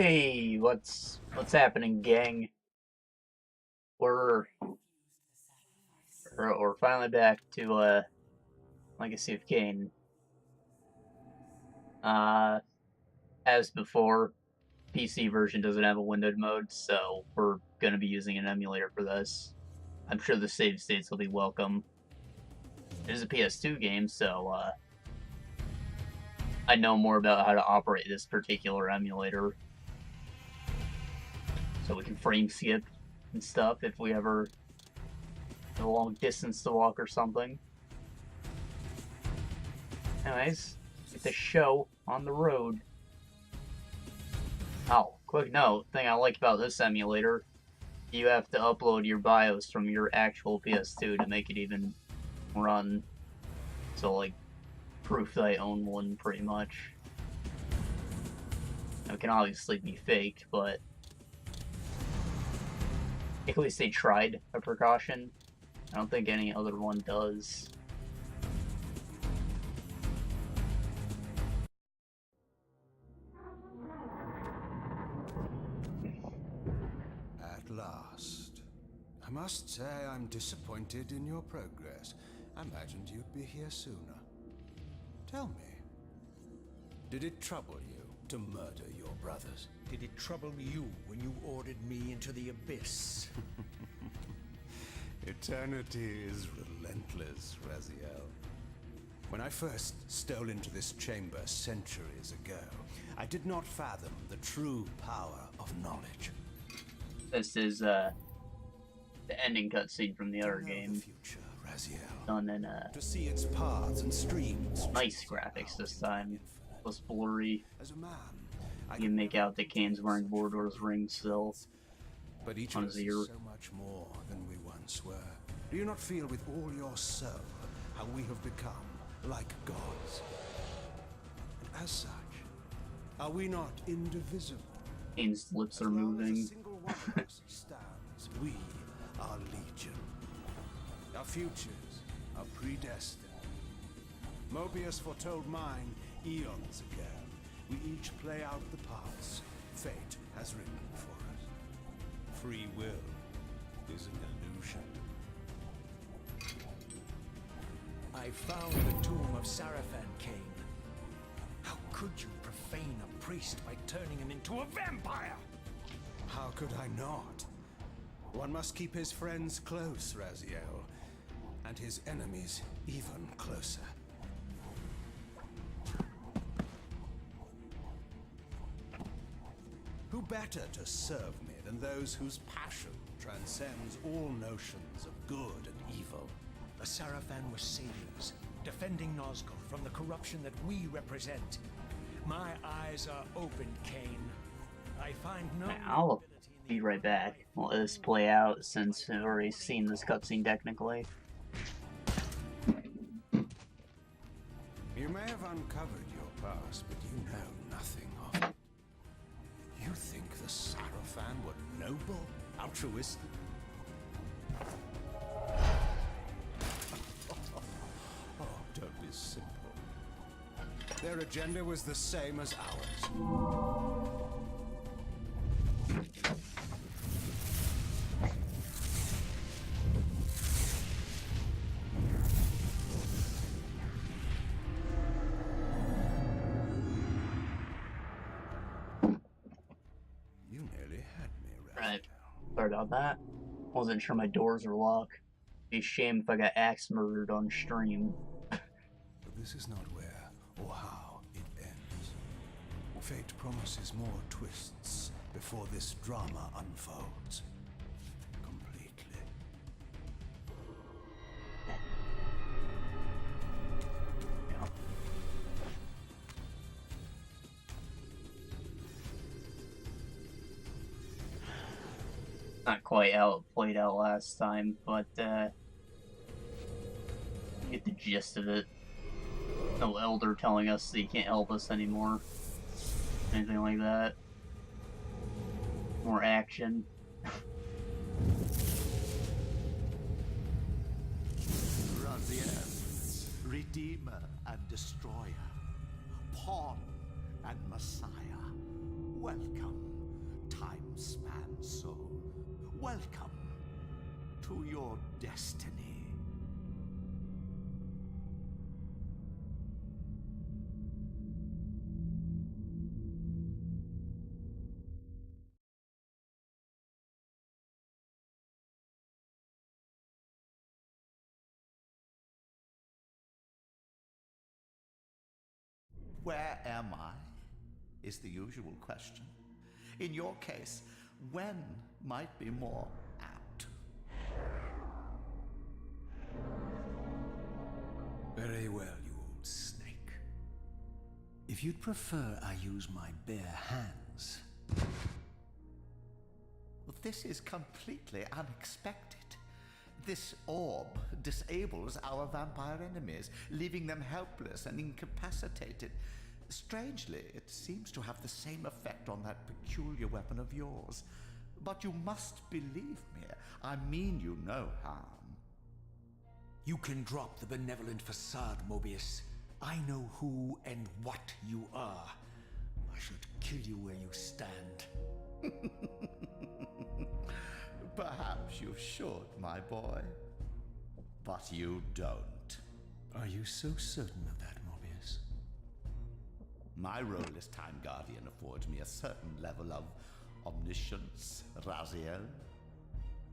Hey, what's happening, gang? We're we're finally back to Legacy of Kain. Uh, as before, PC version doesn't have a windowed mode, so we're gonna be using an emulator for this. I'm sure the save states will be welcome. It is a PS2 game, so I know more about how to operate this particular emulator, so we can frame skip and stuff if we ever have a long distance to walk or something. Anyways, get the show on the road. Oh, quick note, thing I like about this emulator, you have to upload your BIOS from your actual PS2 to make it even run. So, like, proof that I own one, pretty much. It can obviously be fake, but at least they tried a precaution. I don't think any other one does. At last. I must say I'm disappointed in your progress. I imagined you'd be here sooner. Tell me, did it trouble you to murder your brothers? Did it trouble you when you ordered me into the abyss? Eternity is relentless, Raziel. When I first stole into this chamber centuries ago, I did not fathom the true power of knowledge. This is the ending cutscene from the other game. The future, Raziel. Done in To see its paths and streams. nice graphics this time. Less blurry. As a man, You can make out that Kain's wearing Mordor's ring still. but each on of us his ear. is so much more than we once were. Do you not feel with all your soul how we have become like gods? And as such, are we not indivisible? Kain's lips As are long as a moving. single one of us stands, we are legion. Our futures are predestined. Mobius foretold mine eons ago. We each play out the parts fate has written for us. Free will is an illusion. I found the tomb of Sarafan, Kain. How could you profane a priest by turning him into a vampire? How could I not? One must keep his friends close, Raziel, and his enemies even closer. Who better to serve me than those whose passion transcends all notions of good and evil? The Sarafan were saviors, defending Nazgul from the corruption that we represent. My eyes are opened, Kain. I find no I'll nobility in be the right back. We'll let this play out since I've already seen this cutscene technically. You may have uncovered your past, but you know nothing of it. You think the Sarafan were noble, altruistic? Oh, don't be simple. Their agenda was the same as ours. You nearly had me, Right. Raziel. Sorry about that. Wasn't sure my doors were locked. Be a shame if I got axe murdered on stream. But this is not where or how it ends. Fate promises more twists before this drama unfolds. Completely. Yeah. Not quite how it played out last time, but you get the gist of it. No elder telling us that he can't help us anymore. Anything like that. More action. Raziel, Redeemer and Destroyer, Pawn and Messiah. Welcome, time-span soul. Welcome to your destiny. Where am I? Is the usual question. In your case, when might be more apt. Very well, you old snake. If you'd prefer I use my bare hands... Well, this is completely unexpected. This orb disables our vampire enemies, leaving them helpless and incapacitated. Strangely, it seems to have the same effect on that peculiar weapon of yours. But you must believe me. I mean you no harm. You can drop the benevolent facade, Mobius. I know who and what you are. I should kill you where you stand. Perhaps you should, my boy. But you don't. Are you so certain of that, Mobius? My role as Time Guardian affords me a certain level of omniscience, Raziel.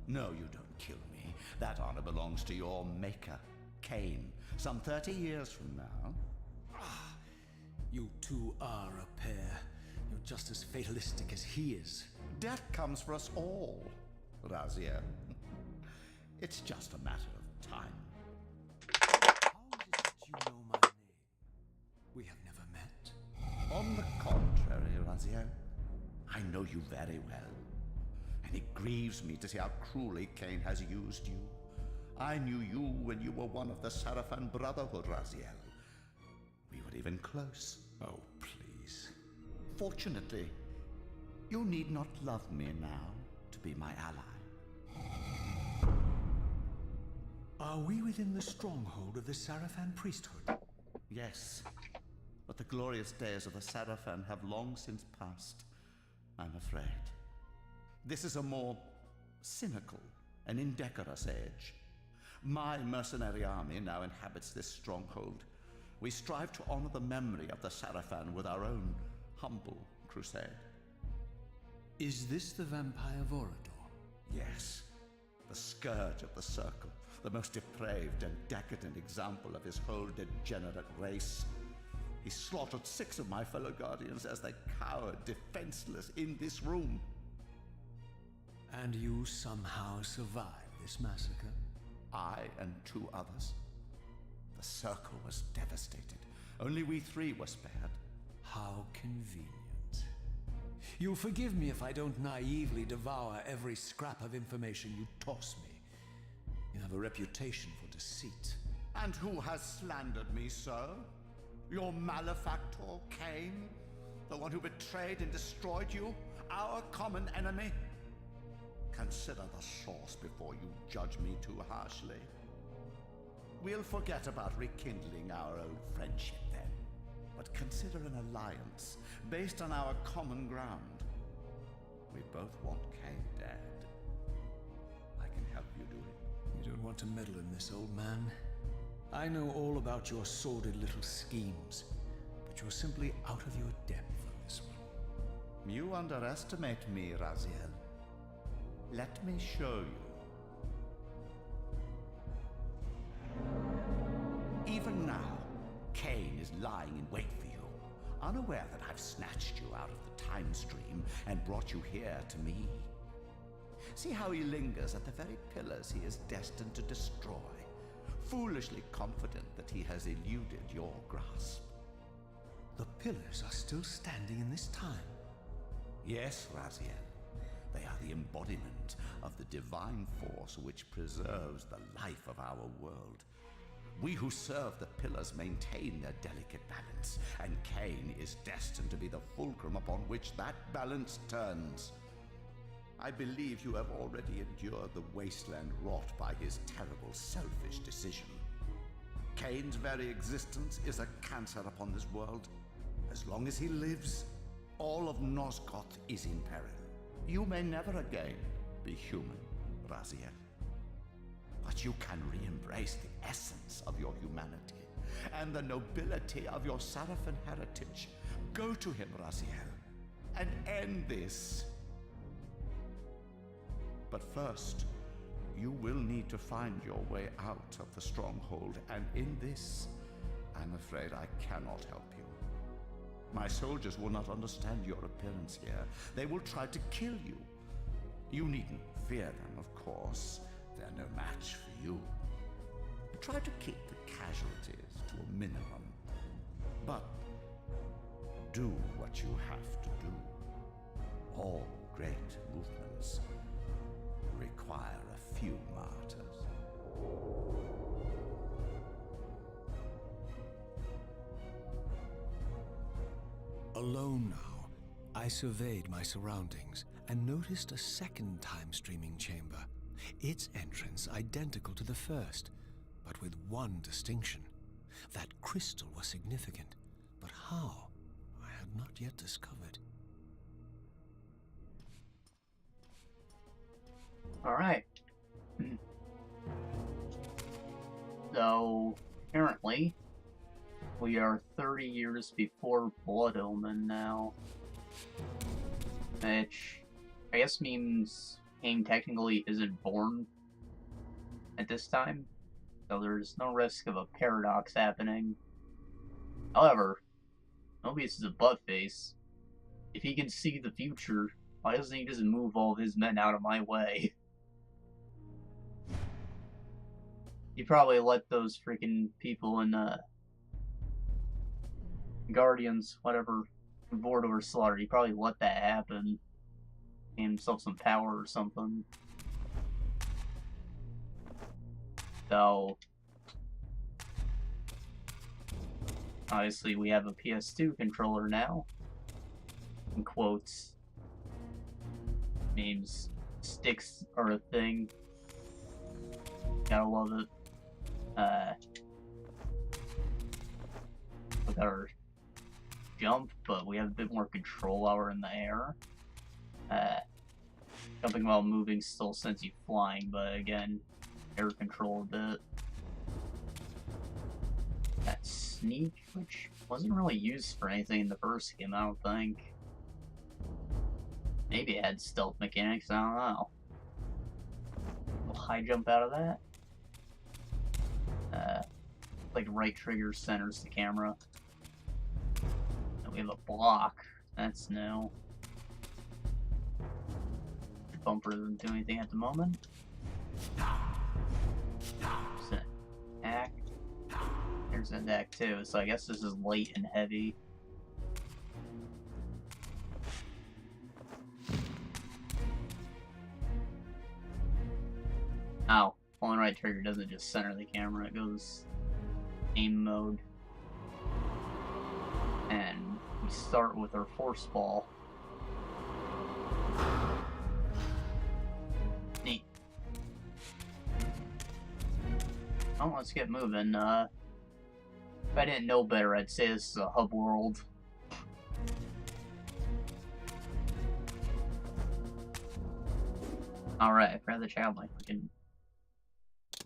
No, you don't kill me. That honor belongs to your maker, Kain, some 30 years from now. You two are a pair. You're just as fatalistic as he is. Death comes for us all, Raziel. It's just a matter of time. How is it that you know my name? We have never met. On the contrary, Raziel, I know you very well. And it grieves me to see how cruelly Kain has used you. I knew you when you were one of the Sarafan Brotherhood, Raziel. We were even close. Oh, please. Fortunately, you need not love me now to be my ally. Are we within the stronghold of the Sarafan priesthood? Yes, but the glorious days of the Sarafan have long since passed, I'm afraid. This is a more cynical and indecorous age. My mercenary army now inhabits this stronghold. We strive to honor the memory of the Sarafan with our own humble crusade. Is this the vampire Vorador? Yes, the scourge of the Circle, the most depraved and decadent example of his whole degenerate race. He slaughtered 6 of my fellow Guardians as they cowered defenseless in this room. And you somehow survived this massacre? I and 2 others. The Circle was devastated. Only we 3 were spared. How convenient. You'll forgive me if I don't naively devour every scrap of information you toss me. You have a reputation for deceit. And who has slandered me so? Your malefactor, Kain? The one who betrayed and destroyed you? Our common enemy? Consider the source before you judge me too harshly. We'll forget about rekindling our old friendship then, but consider an alliance based on our common ground. We both want Kain dead. I can help you do it. You don't want to meddle in this, old man. I know all about your sordid little schemes, but you're simply out of your depth on this one. You underestimate me, Raziel. Let me show you. Even now, Kain is lying in wait for you, unaware that I've snatched you out of the time stream and brought you here to me. See how he lingers at the very pillars he is destined to destroy, foolishly confident that he has eluded your grasp. The pillars are still standing in this time. Yes, Raziel. They are the embodiment of the divine force which preserves the life of our world. We who serve the pillars maintain their delicate balance, and Kain is destined to be the fulcrum upon which that balance turns. I believe you have already endured the wasteland wrought by his terrible, selfish decision. Kain's very existence is a cancer upon this world. As long as he lives, All of Nosgoth is in peril. You may never again be human, Raziel. But you can re-embrace the essence of your humanity and the nobility of your Sarafan heritage. Go to him, Raziel, and end this. But first, you will need to find your way out of the stronghold, and in this, I'm afraid I cannot help you. My soldiers will not understand your appearance here. They will try to kill you. You needn't fear them, of course. They're no match for you. Try to keep the casualties to a minimum. But do what you have to do. All great movements require a few martyrs. Alone now, I surveyed my surroundings and noticed a second time-streaming chamber. Its entrance identical to the first, but with one distinction. That crystal was significant, but how, I had not yet discovered. Alright. So, apparently, we are 30 years before Blood Omen now. Which, I guess means Kain technically isn't born at this time. So there's no risk of a paradox happening. However, Mobius is a buttface. If he can see the future, why doesn't he just move all of his men out of my way? He probably let those freaking people in, Guardians, whatever, board over Slaughter, he probably let that happen. Gain himself some power or something. So, obviously we have a PS2 controller now. In quotes. Means sticks are a thing. Gotta love it. With our jump, but we have a bit more control while we're in the air. Jumping while moving still sends you flying, but again, air control a bit. That sneak, which wasn't really used for anything in the first game, I don't think. Maybe it had stealth mechanics, I don't know. We'll high jump out of that. Like right trigger centers the camera. And we have a block. That's new. The bumper doesn't do anything at the moment. There's an attack. There's an attack too, so I guess this is light and heavy. Ow. Pulling right trigger doesn't just center the camera, it goes aim mode. And we start with our force ball. Neat. Oh, let's get moving. If I didn't know better, I'd say this is a hub world. Alright, grab the child like freaking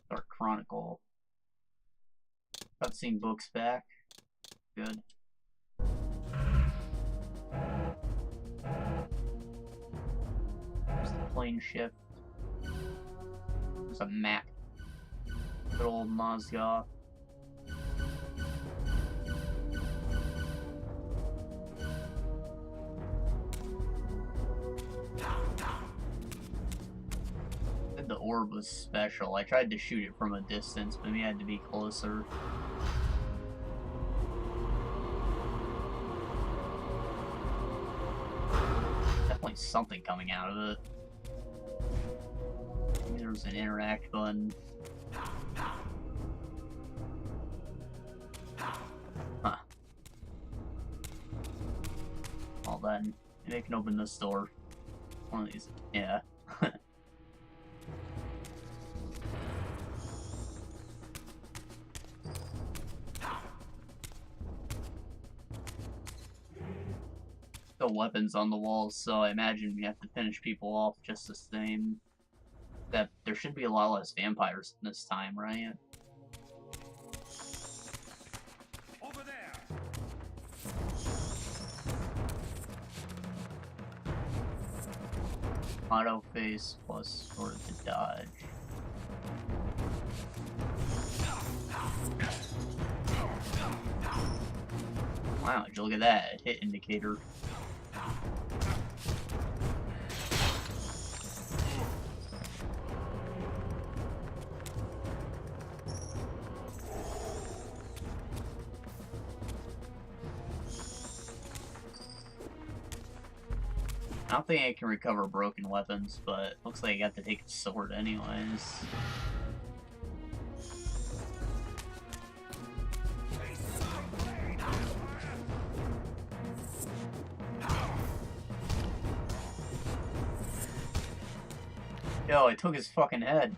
Dark Chronicle. Cutscene books back. Good. There's the plane shift. There's a map. Good old Nosgoth. The orb was special. I tried to shoot it from a distance, but we had to be closer. Definitely something coming out of it. Maybe there was an interact button. Huh. Well then, maybe I can open this door. One of these. Yeah. So no weapons on the walls, so I imagine we have to finish people off just the same. That there should be a lot less vampires this time, right? Over there. Auto face plus sword to dodge. Wow, did you look at that hit indicator? I don't think I can recover broken weapons, but looks like I got to take a sword anyways. Yo, I took his fucking head.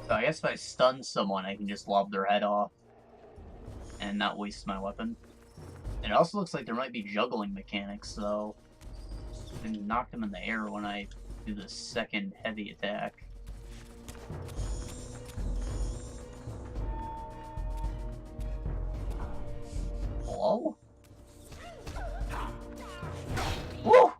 So I guess if I stun someone, I can just lob their head off and not waste my weapon. It also looks like there might be juggling mechanics, though. I can knock them in the air when I do the second heavy attack. Hello? Woo!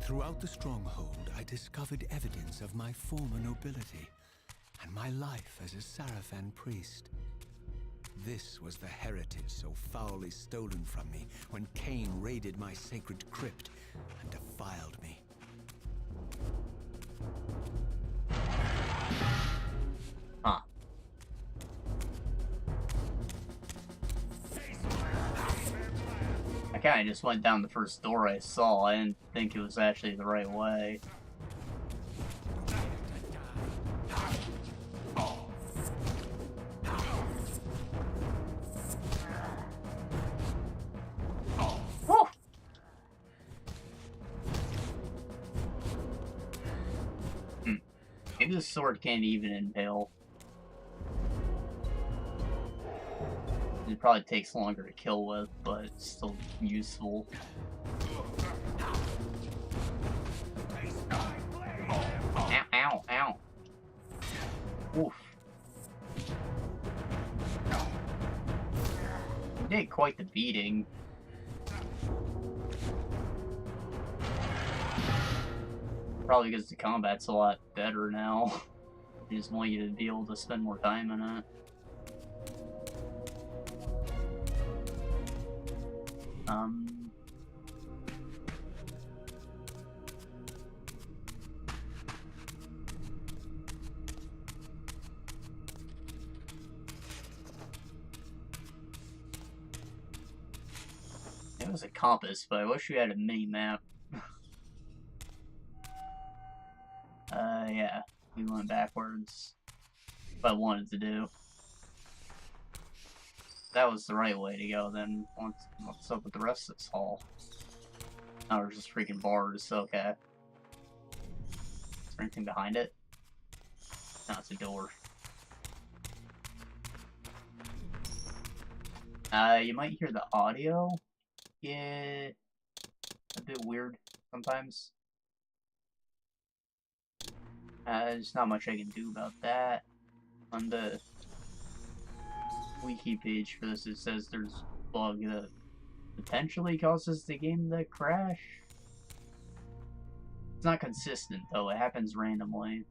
Throughout the stronghold, I discovered evidence of my former nobility and my life as a Sarafan priest. This was the heritage so foully stolen from me when Kain raided my sacred crypt and defiled me. Huh. I kinda just went down the first door I saw. I didn't think it was actually the right way. Woo! Maybe the sword can't even impale. It probably takes longer to kill with, but it's still useful. Ow, ow, ow. Oof. You did quite the beating. Probably because the combat's a lot better now. I just want you to be able to spend more time in it. It was a compass, but I wish we had a mini-map. Yeah, we went backwards. What I wanted to do. That was the right way to go, then what's up with the rest of this hall? Oh, we're just freaking bars, okay. Is there anything behind it? No, it's a door. You might hear the audio. Yeah, a bit weird sometimes. There's not much I can do about that. On the wiki page for this, it says there's bug that potentially causes the game to crash. It's not consistent though, it happens randomly.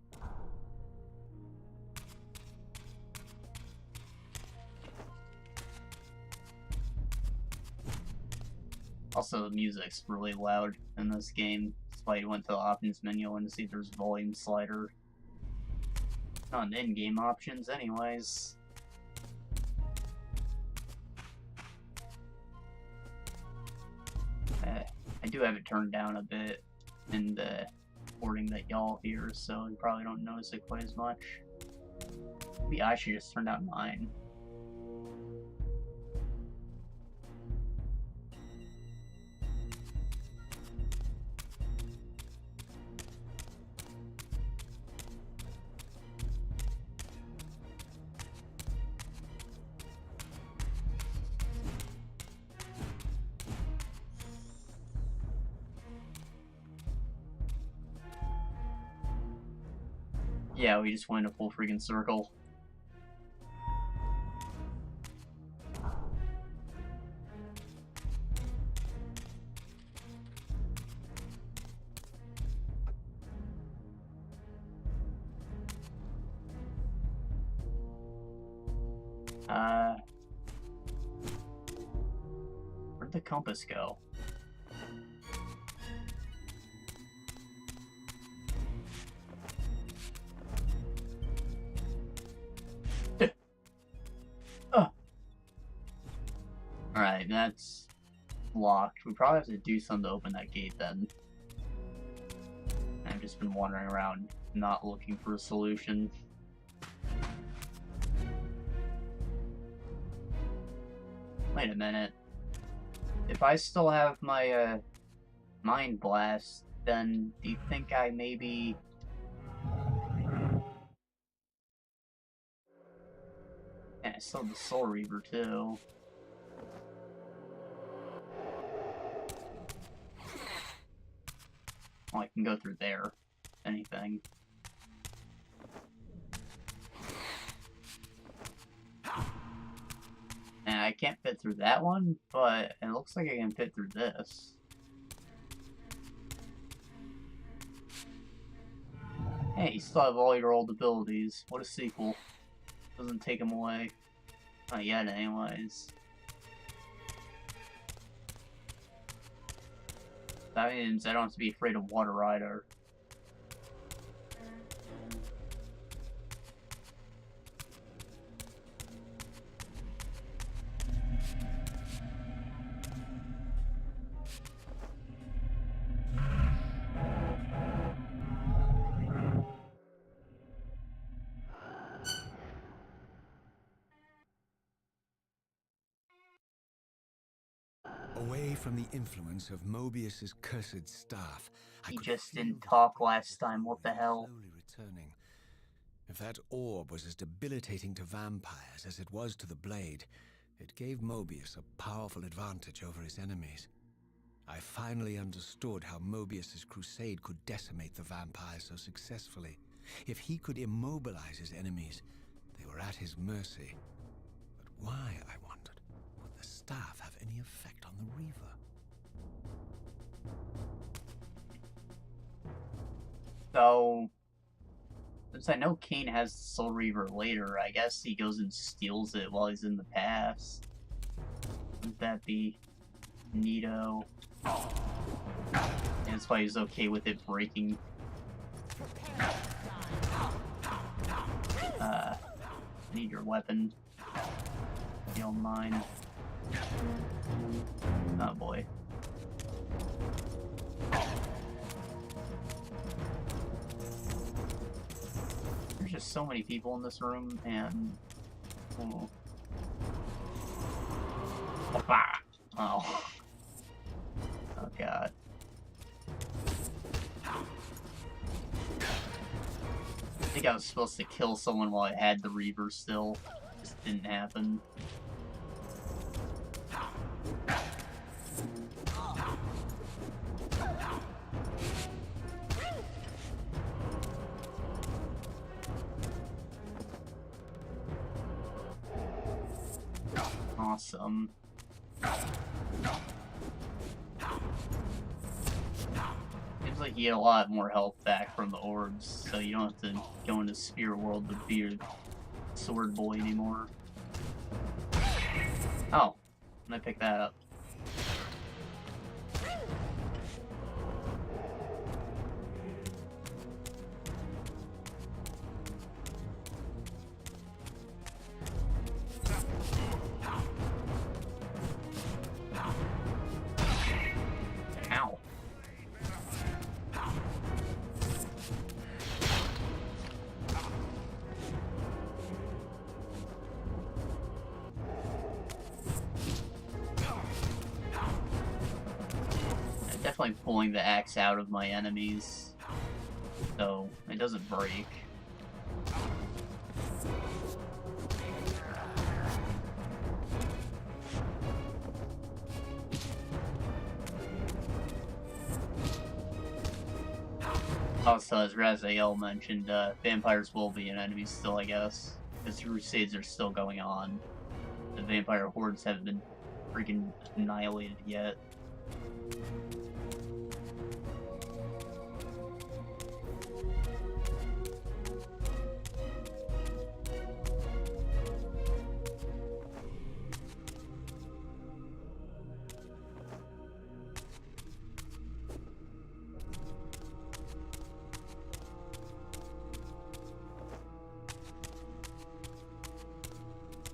Also, the music's really loud in this game. That's why I went to the options menu and to see if there's volume slider. Not in in-game options anyways. I do have it turned down a bit in the recording that y'all hear, so you probably don't notice it quite as much. Maybe I should just turn down mine. Yeah, we just went a full freaking circle. Where'd the compass go? Alright, that's locked. We probably have to do something to open that gate then. I've just been wandering around, not looking for a solution. Wait a minute. If I still have my, Mind Blast, then do you think I maybe... Yeah, I still have the Soul Reaver too. Well, I can go through there. Anything. And I can't fit through that one, but it looks like I can fit through this. Hey, you still have all your old abilities. What a sequel. Doesn't take them away. Not yet, anyways. That means I don't have to be afraid of water either. Away from the influence of Mobius's cursed staff, He just didn't talk last time, what the hell? Slowly returning. If that orb was as debilitating to vampires as it was to the blade, it gave Mobius a powerful advantage over his enemies. I finally understood how Mobius's crusade could decimate the vampires so successfully. If he could immobilize his enemies, they were at his mercy. But why, I wondered, would the staff have any effect on the Reaver? So, since I know Kain has the Soul Reaver later, I guess he goes and steals it while he's in the past. Wouldn't that be neato? And that's why he's okay with it breaking. I need your weapon. If you don't mind. Oh boy. There's just so many people in this room, and... Oh. Oh. Oh god. I think I was supposed to kill someone while I had the Reaver still. Just didn't happen. Awesome. Seems like you get a lot more health back from the orbs, so you don't have to go into Spirit World to be your sword boy anymore. Oh, and I picked that up. Ow. I'm definitely pulling the axe out of my enemies, so it doesn't break. Also, as Raziel mentioned, vampires will be an enemy still, I guess, because crusades are still going on. The vampire hordes haven't been freaking annihilated yet.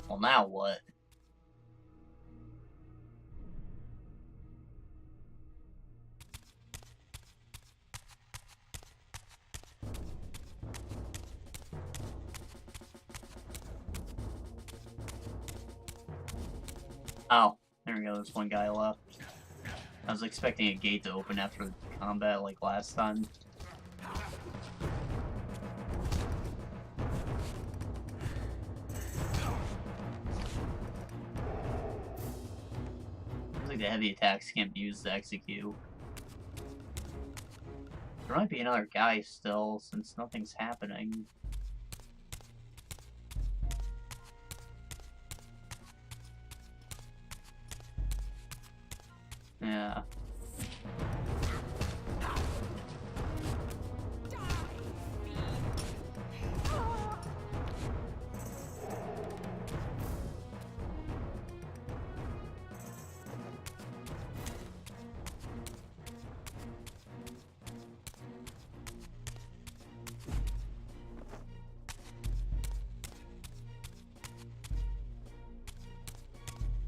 Well, now what? Oh, there we go, there's one guy left. I was expecting a gate to open after combat like last time. Looks like the heavy attacks can't be used to execute. There might be another guy still, since nothing's happening. Yeah.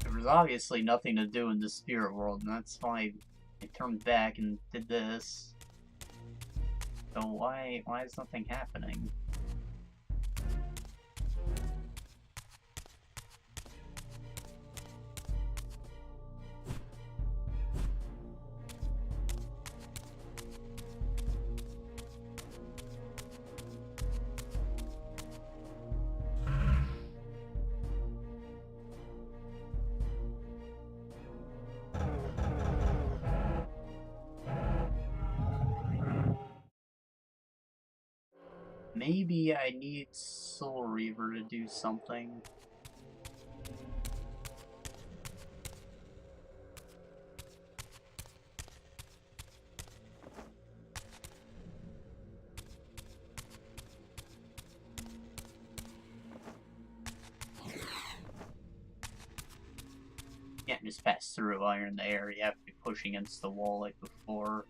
There was obviously nothing to do in the spirit world, and that's why I turned back and did this. So why is nothing happening? Maybe I need Soul Reaver to do something. Can't just pass through while you're in the air, you have to be pushing against the wall like before.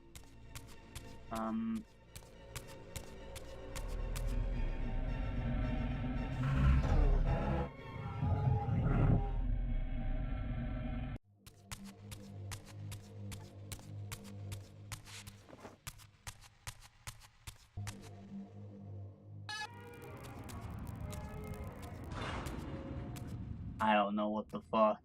I don't know what the fuck.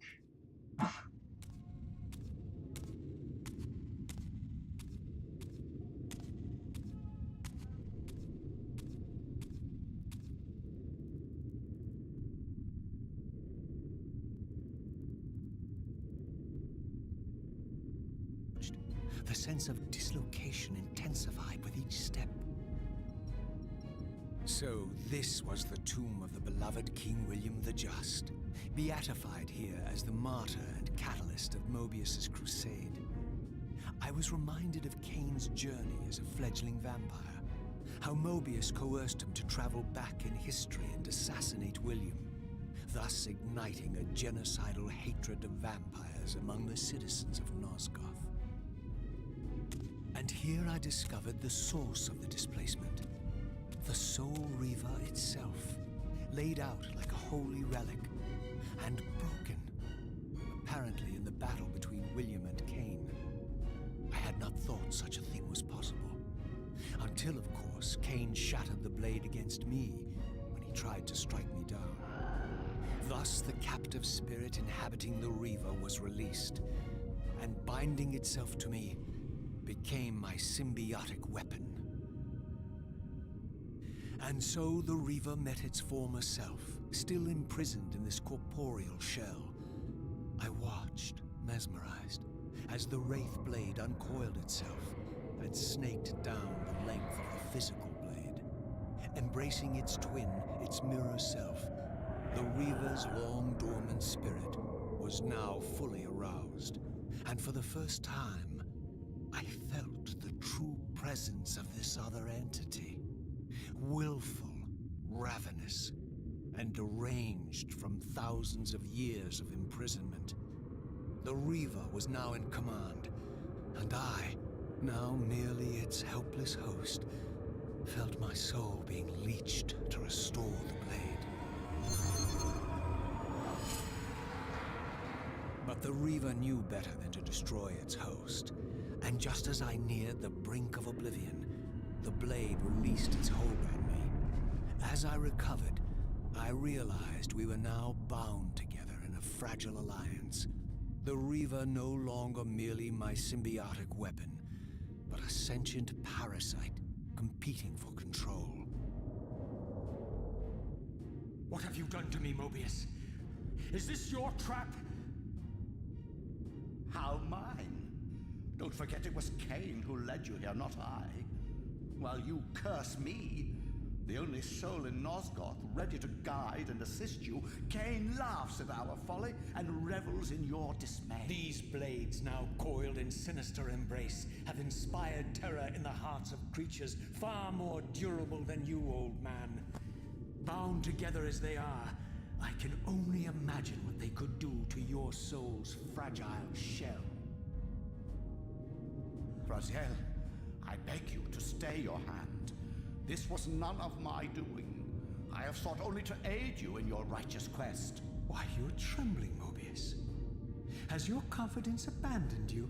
The sense of dislocation intensified with each step. So this was the tomb of the beloved King William the Just. beatified here as the martyr and catalyst of Mobius's crusade. I was reminded of Kain's journey as a fledgling vampire, how Mobius coerced him to travel back in history and assassinate William, thus igniting a genocidal hatred of vampires among the citizens of Nosgoth. And here I discovered the source of the displacement, the Soul Reaver itself, laid out like a holy relic, and broken, apparently in the battle between William and Kain. I had not thought such a thing was possible, until, of course, Kain shattered the blade against me when he tried to strike me down. Thus, the captive spirit inhabiting the Reaver was released, and binding itself to me became my symbiotic weapon. And so the Reaver met its former self, still imprisoned in this corporeal shell. I watched, mesmerized, as the Wraith blade uncoiled itself and snaked down the length of the physical blade. Embracing its twin, its mirror self, the Reaver's long-dormant spirit was now fully aroused, and for the first time, I felt the true presence of this other entity. Willful, ravenous, and deranged from thousands of years of imprisonment. The Reaver was now in command, and I, now merely its helpless host, felt my soul being leached to restore the blade. But the Reaver knew better than to destroy its host, and just as I neared the brink of oblivion, the blade released its hold on me. As I recovered, I realized we were now bound together in a fragile alliance. The Reaver no longer merely my symbiotic weapon, but a sentient parasite competing for control. What have you done to me, Mobius? Is this your trap? How mine? Don't forget it was Kain who led you here, not I. While you curse me, the only soul in Nosgoth ready to guide and assist you, Kain laughs at our folly and revels in your dismay. These blades, now coiled in sinister embrace, have inspired terror in the hearts of creatures far more durable than you, old man. Bound together as they are, I can only imagine what they could do to your soul's fragile shell. Raziel, I beg you to stay your hand. This was none of my doing. I have sought only to aid you in your righteous quest. Why, you're trembling, Mobius. Has your confidence abandoned you?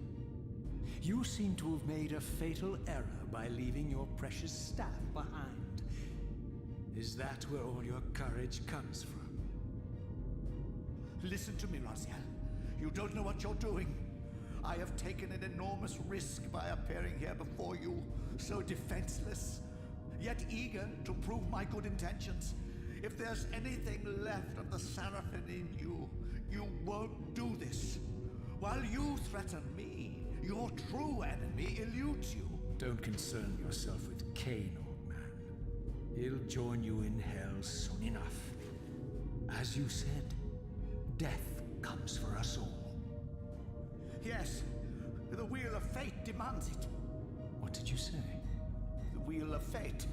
You seem to have made a fatal error by leaving your precious staff behind. Is that where all your courage comes from? Listen to me, Raziel. You don't know what you're doing. I have taken an enormous risk by appearing here before you, so defenseless, yet eager to prove my good intentions. If there's anything left of the Seraphim in you, you won't do this. While you threaten me, your true enemy eludes you. Don't concern yourself with Kain, old man. He'll join you in hell soon enough. As you said, death comes for us all. Yes, the Wheel of Fate demands it. What did you say? The Wheel of Fate.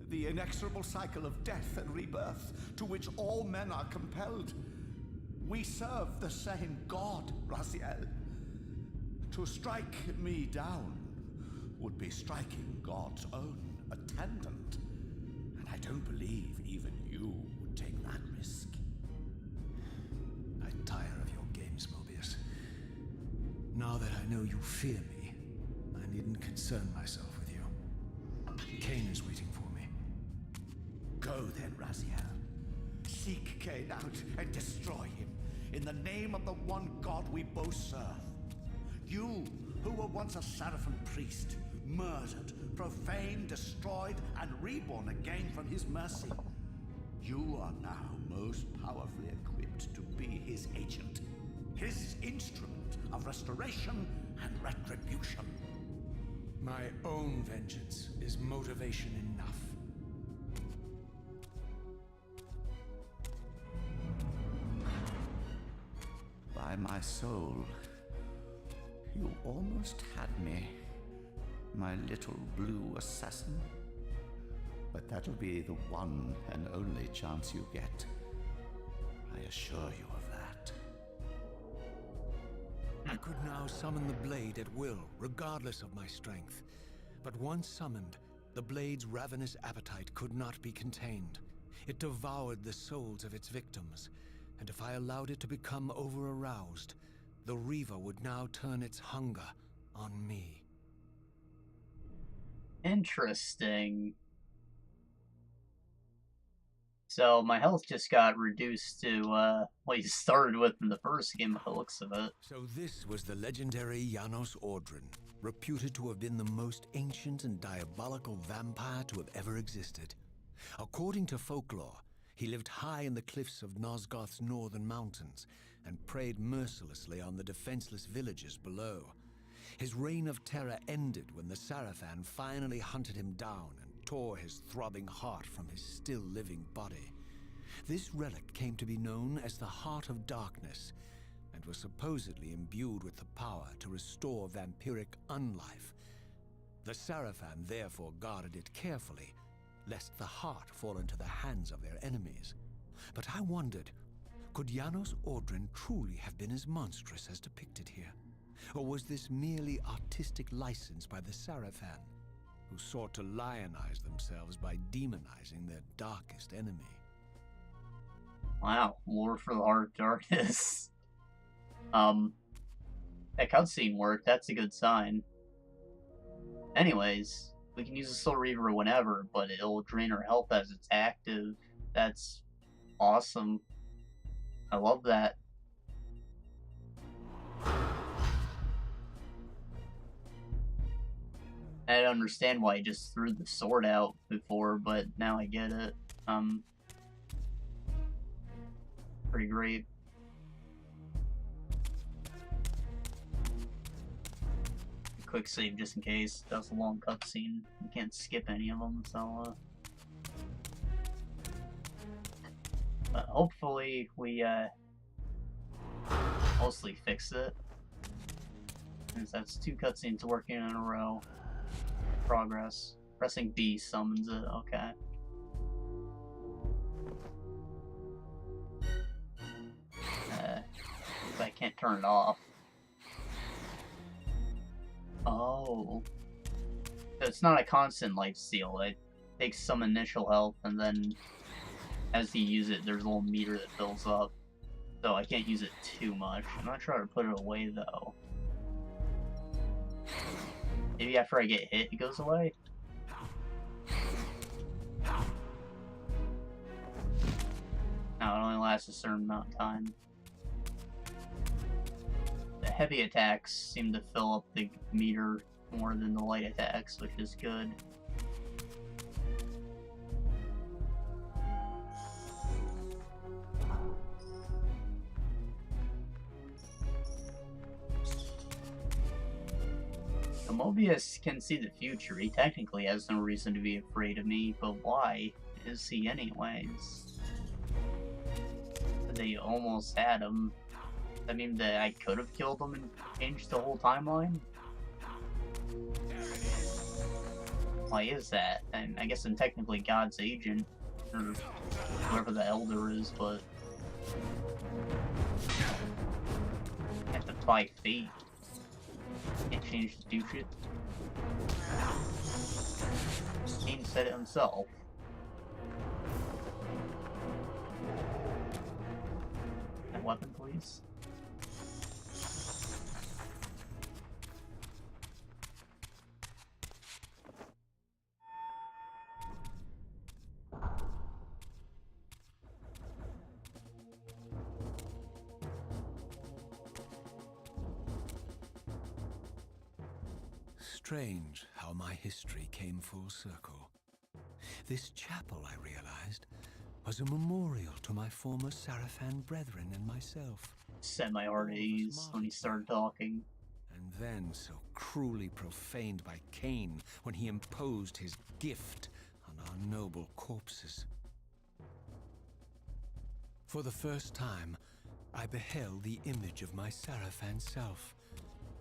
The inexorable cycle of death and rebirth to which all men are compelled. We serve the same God, Raziel. To strike me down would be striking God's own attendant. And I don't believe even you would take that risk. I tire of your games, Mobius. Now that I know you fear me, I needn't concern myself with you. Kain is waiting for me. Go then, Raziel. Seek Kain out and destroy him in the name of the one God we both serve. You, who were once a Seraphim priest, murdered, profaned, destroyed, and reborn again from his mercy. You are now most powerfully equipped to be his agent, his instrument of restoration and retribution. My own vengeance is motivation enough. by my soul. You almost had me, my little blue assassin. But that'll be the one and only chance you get. I assure you of that. I could now summon the blade at will, regardless of my strength. But once summoned, the blade's ravenous appetite could not be contained. It devoured the souls of its victims, and if I allowed it to become over-aroused, the Reaver would now turn its hunger on me. Interesting. So my health just got reduced to what you started with in the first game by the looks of it. So this was the legendary Janos Audrin, reputed to have been the most ancient and diabolical vampire to have ever existed. According to folklore, he lived high in the cliffs of Nosgoth's northern mountains and preyed mercilessly on the defenseless villages below. His reign of terror ended when the Sarafan finally hunted him down and tore his throbbing heart from his still-living body. This relic came to be known as the Heart of Darkness, and was supposedly imbued with the power to restore vampiric unlife. The Sarafan therefore guarded it carefully, lest the heart fall into the hands of their enemies. But I wondered, could Janos Audrin truly have been as monstrous as depicted here? Or was this merely artistic license by the Sarafan, who sought to lionize themselves by demonizing their darkest enemy? Wow, lore for the Heart of Darkness. That cutscene worked, that's a good sign. Anyways, we can use the Soul Reaver whenever, but it'll drain our health as it's active. That's awesome. I love that. I didn't understand why he just threw the sword out before, but now I get it. Pretty great. Quick save just in case. That's a long cutscene. You can't skip any of them, so but hopefully we mostly fix it. Since that's 2 cutscenes working in a row. Progress. Pressing B summons it, okay. But I can't turn it off. Oh. So it's not a constant life steal. It takes some initial health, and then as you use it, there's a little meter that fills up. So I can't use it too much. I'm not sure how to put it away, though. Maybe after I get hit, it goes away? No, it only lasts a certain amount of time. The heavy attacks seem to fill up the meter more than the light attacks, which is good. Mobius can see the future. He technically has no reason to be afraid of me, but why is he anyways? They almost had him. I mean, that I could have killed him and changed the whole timeline? Why is that? And I guess I'm technically God's agent, or whoever the Elder is, but I have to defy fate. Can't change the do shit. Kain said it himself. That weapon, please. Strange how my history came full circle. This chapel, I realized, was a memorial to my former Sarafan brethren and myself. Set my heart at ease when he started talking. And then so cruelly profaned by Kain when he imposed his gift on our noble corpses. For the first time, I beheld the image of my Seraphan self,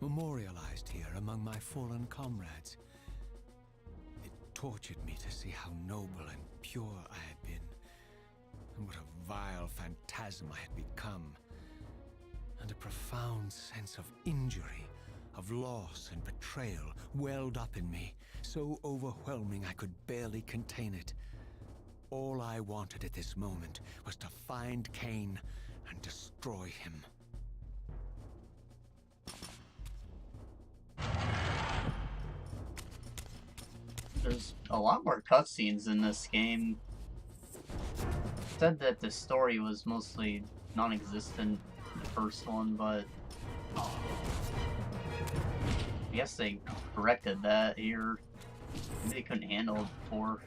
memorialized here among my fallen comrades. It tortured me to see how noble and pure I had been, and what a vile phantasm I had become. And a profound sense of injury, of loss and betrayal welled up in me, so overwhelming I could barely contain it. All I wanted at this moment was to find Kain and destroy him. There's a lot more cutscenes in this game. It said that the story was mostly non-existent in the first one, but I guess they corrected that here. Maybe they couldn't handle it before.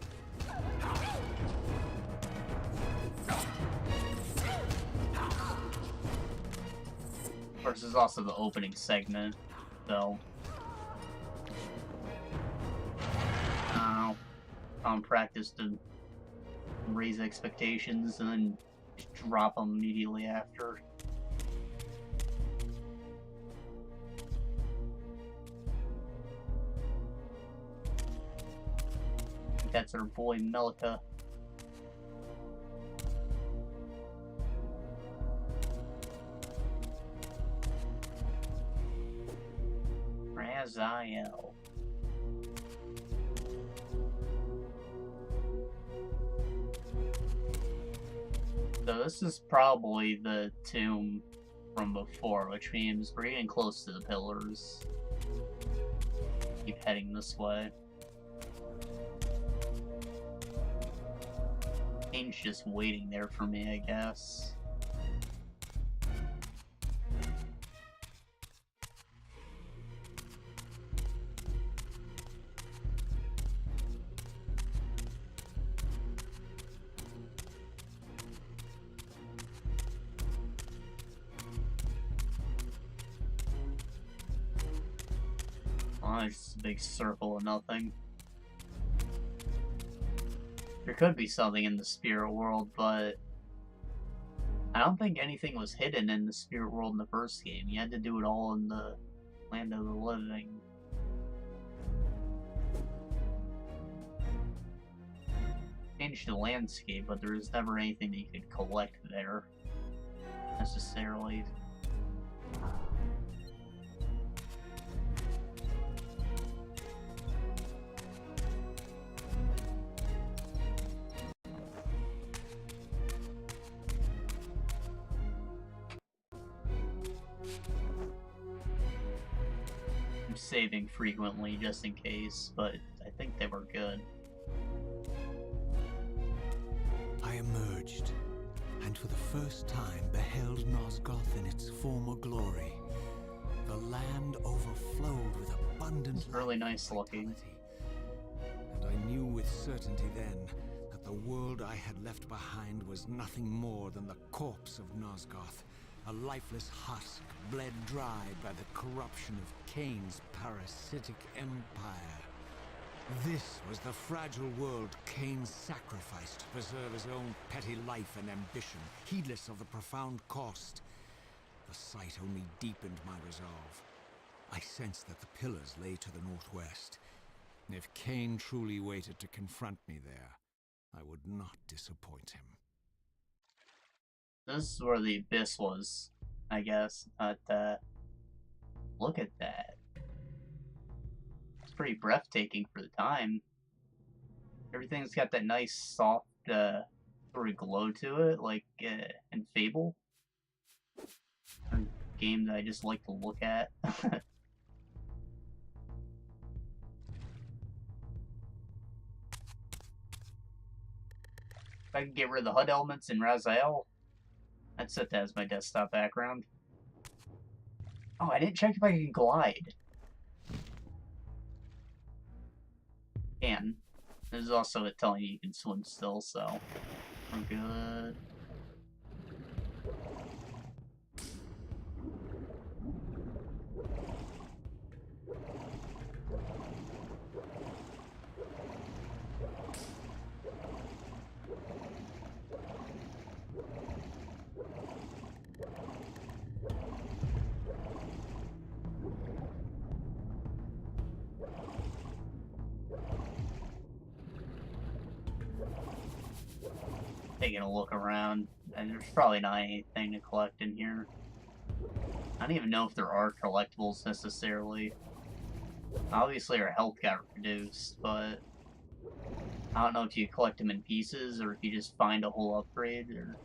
Of course, there's also the opening segment, so on practice to raise expectations and then just drop them immediately after. That's our boy Melika. Raziel. So this is probably the tomb from before, which means we're getting close to the pillars. Keep heading this way. Kain's just waiting there for me, I guess. Oh, it's just a big circle of nothing. There could be something in the spirit world, but I don't think anything was hidden in the spirit world in the first game. You had to do it all in the land of the living. Changed the landscape, but there was never anything that you could collect there, necessarily. I'm saving frequently just in case, but I think they were good. I emerged, and for the first time beheld Nosgoth in its former glory. The land overflowed with abundant It's really nice looking. And I knew with certainty then that the world I had left behind was nothing more than the corpse of Nosgoth, a lifeless husk bled dry by the corruption of Kain's parasitic empire. This was the fragile world Kain sacrificed to preserve his own petty life and ambition, heedless of the profound cost. The sight only deepened my resolve. I sensed that the pillars lay to the northwest. If Kain truly waited to confront me there, I would not disappoint him. This is where the abyss was, I guess. But, look at that. It's pretty breathtaking for the time. Everything's got that nice, soft, sort of glow to it, like in Fable. A game that I just like to look at. If I can get rid of the HUD elements in Raziel, I'd set that as my desktop background. Oh, I didn't check if I can glide. Can. There's also it telling you can swim still, so we're good. taking a look around, and there's probably not anything to collect in here. I don't even know if there are collectibles necessarily. Obviously our health got reduced, but I don't know if you collect them in pieces or if you just find a whole upgrade or...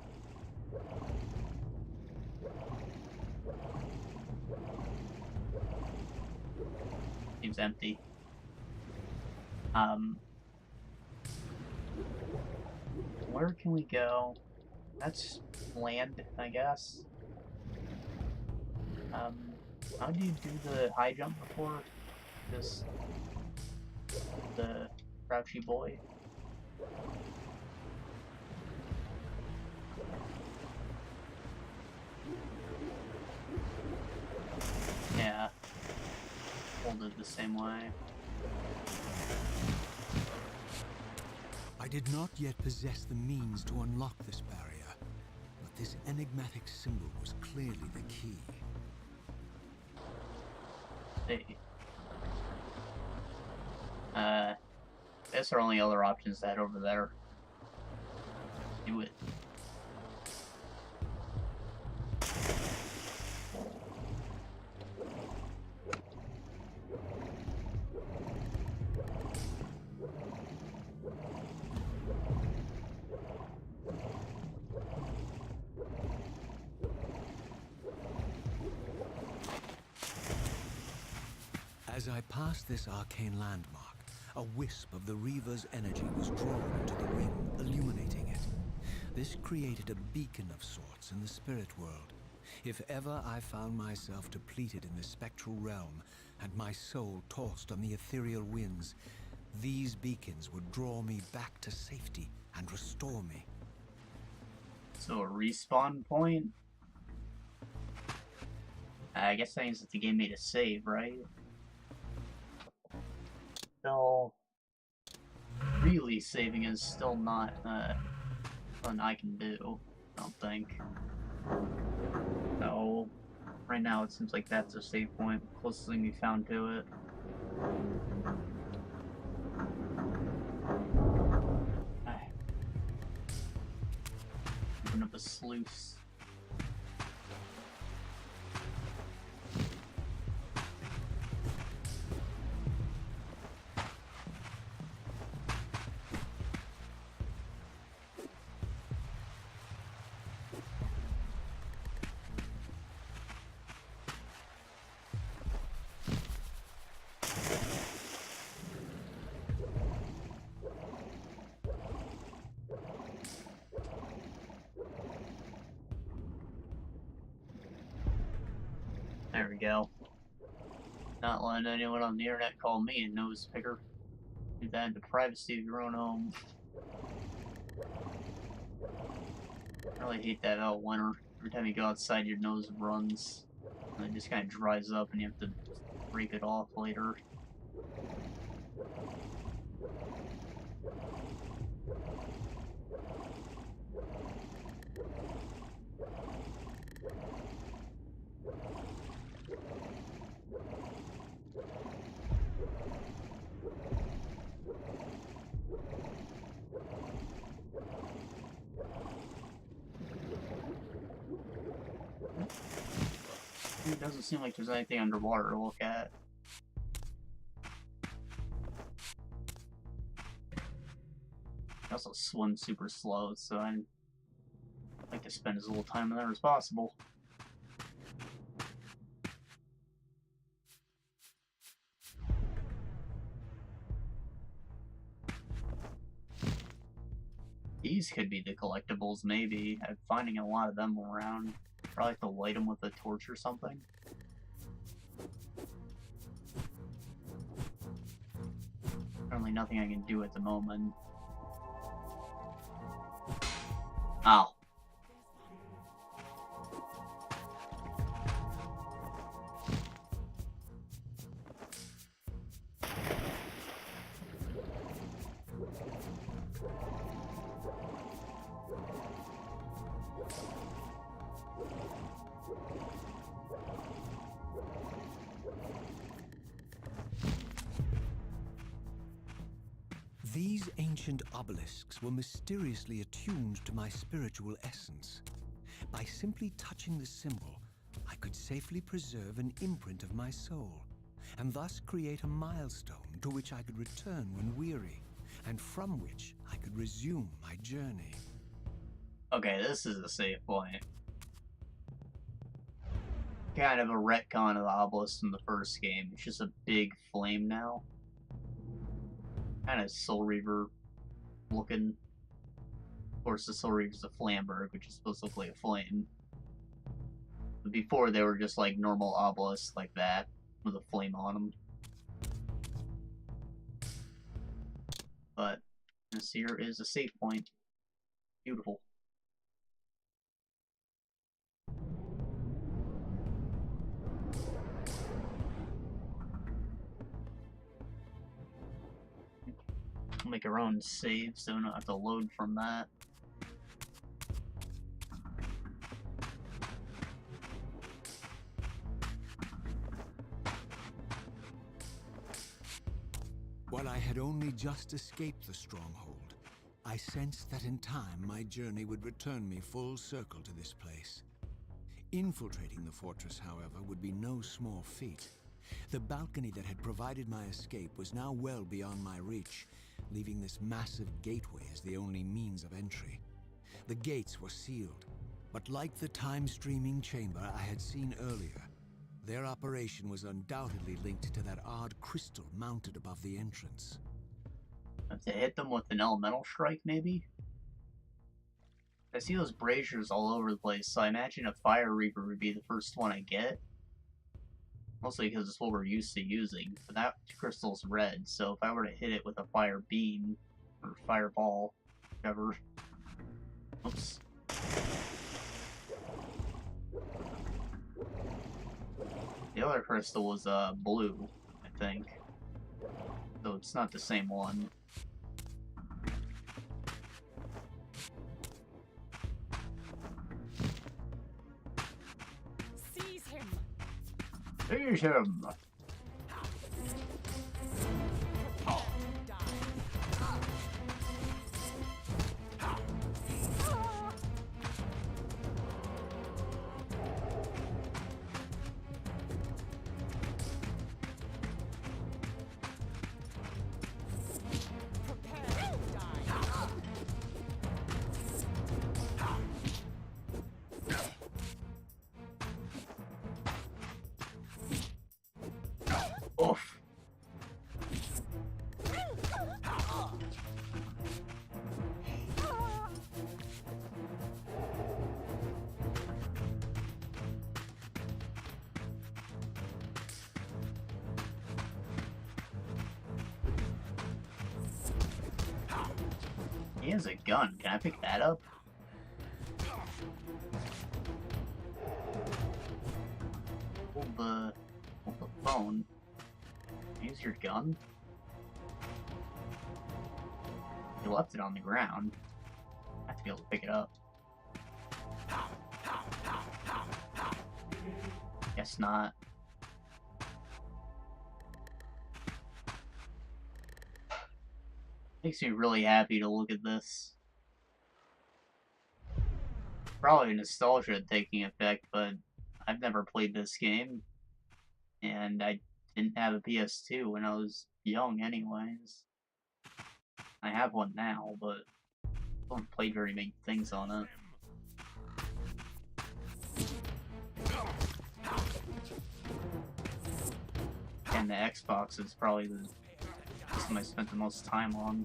Seems empty. Where can we go? That's land, I guess. How do you do the high jump before? Just the crouchy boy? Yeah. Hold it the same way. I did not yet possess the means to unlock this barrier, but this enigmatic symbol was clearly the key. Hey. Guess our only other option is that over there. Do it. As I passed this arcane landmark, a wisp of the Reaver's energy was drawn into the ring, illuminating it. This created a beacon of sorts in the spirit world. If ever I found myself depleted in the spectral realm and my soul tossed on the ethereal winds, these beacons would draw me back to safety and restore me. So a respawn point? I guess that means that the game made a save, right? Still, really saving is still not something I can do, I don't think. So, right now it seems like that's a save point, closest thing we found to it. Open up a sluice. There we go. Not letting anyone on the internet call me a nose picker. Do that in the privacy of your own home. I really hate that out winter. Every time you go outside, your nose runs. And it just kind of dries up and you have to break it off later. It doesn't seem like there's anything underwater to look at. I also swim super slow, so I'd like to spend as little time in there as possible. These could be the collectibles, maybe. I'm finding a lot of them around. Probably have to light them with a torch or something. Apparently nothing I can do at the moment. Ow. These ancient ancient obelisks were mysteriously attuned to my spiritual essence. By simply touching the symbol, I could safely preserve an imprint of my soul, and thus create a milestone to which I could return when weary, and from which I could resume my journey. Okay, this is a save point. Kind of a retcon of the obelisk from the first game. It's just a big flame now. Kind of Soul Reaver looking. Of course, the Soul Reaver's a Flamberg, which is supposed to look like a flame. But before, they were just like normal obelisks like that, with a flame on them. But this here is a save point. Beautiful. We'll make our own save so we don't have to load from that. While I had only just escaped the stronghold, I sensed that in time my journey would return me full circle to this place. Infiltrating the fortress, however, would be no small feat. The balcony that had provided my escape was now well beyond my reach, leaving this massive gateway as the only means of entry. The gates were sealed, but like the time-streaming chamber I had seen earlier, their operation was undoubtedly linked to that odd crystal mounted above the entrance. Have to hit them with an elemental strike, maybe? I see those braziers all over the place, so I imagine a Fire Reaver would be the first one I get. Mostly because it's what we're used to using. But that crystal's red, so if I were to hit it with a Fire Beam, or Fireball, whatever. Oops. The other crystal was blue, I think. So it's not the same one. Seize him! Seize him! Oof. He has a gun. Can I pick that up? Hold the phone. Use your gun? You left it on the ground. I have to be able to pick it up. Guess not. Makes me really happy to look at this. Probably nostalgia taking effect, but I've never played this game. And I didn't have a PS2 when I was young anyways. I have one now, but I don't play very many things on it. And the Xbox is probably the system I spent the most time on.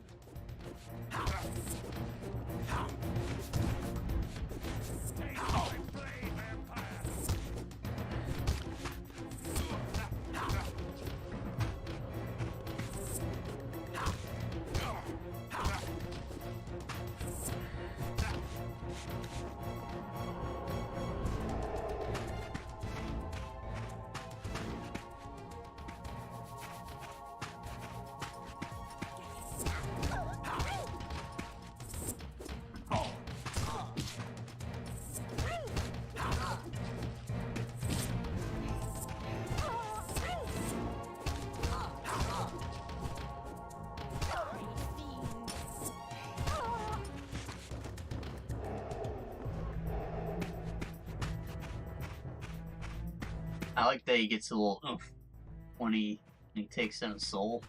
I like that he gets a little oomph when he takes in a soul.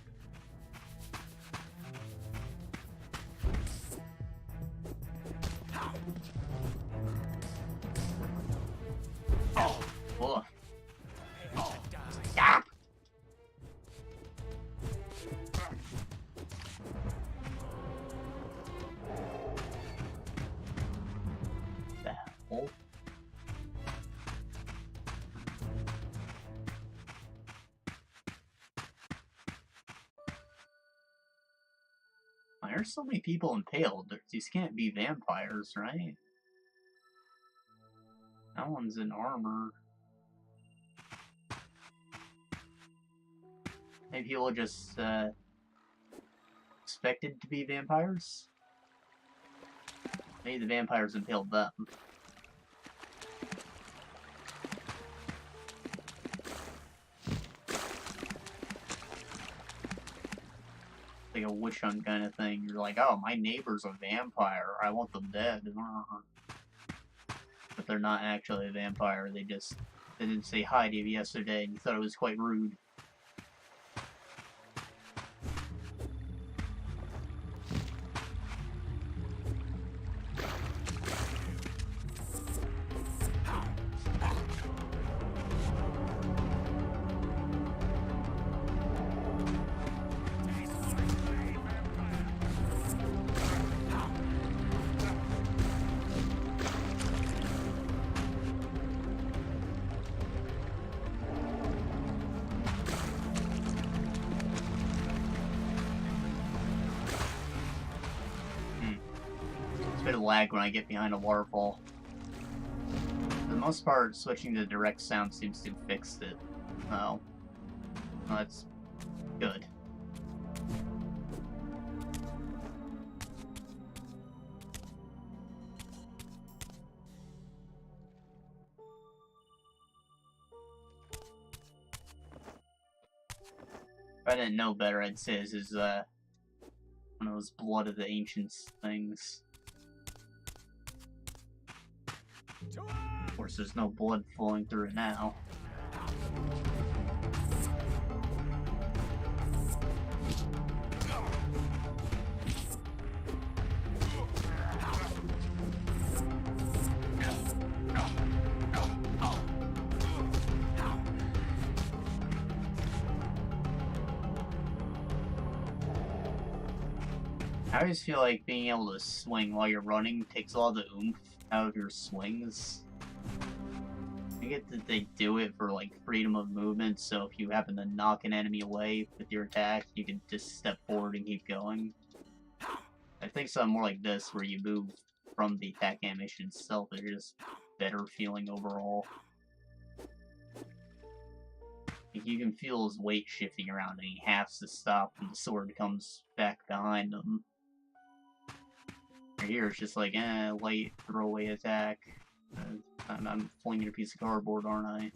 Whoa. Ah! The hell? Why are so many people impaled? These can't be vampires, right? That one's in armor. Maybe people just expected to be vampires? Maybe the vampires impaled them. Like a witch hunt kind of thing. You're like, oh, my neighbor's a vampire. I want them dead. But they're not actually a vampire. They didn't say hi to you yesterday and you thought it was quite rude. It's a bit of lag when I get behind a waterfall. For the most part, switching to direct sound seems to have fixed it. Oh. Well, that's good. If I didn't know better, I'd say this is one of those Blood of the Ancients things. Of course, there's no blood flowing through it now. I always feel like being able to swing while you're running takes all the oomph out of your swings. I get that they do it for like freedom of movement, so if you happen to knock an enemy away with your attack, you can just step forward and keep going. I think something more like this, where you move from the attack animation itself, is just better feeling overall. Like you can feel his weight shifting around and he has to stop when the sword comes back behind him. Here it's just like, light throwaway attack. I'm flinging a piece of cardboard, aren't I?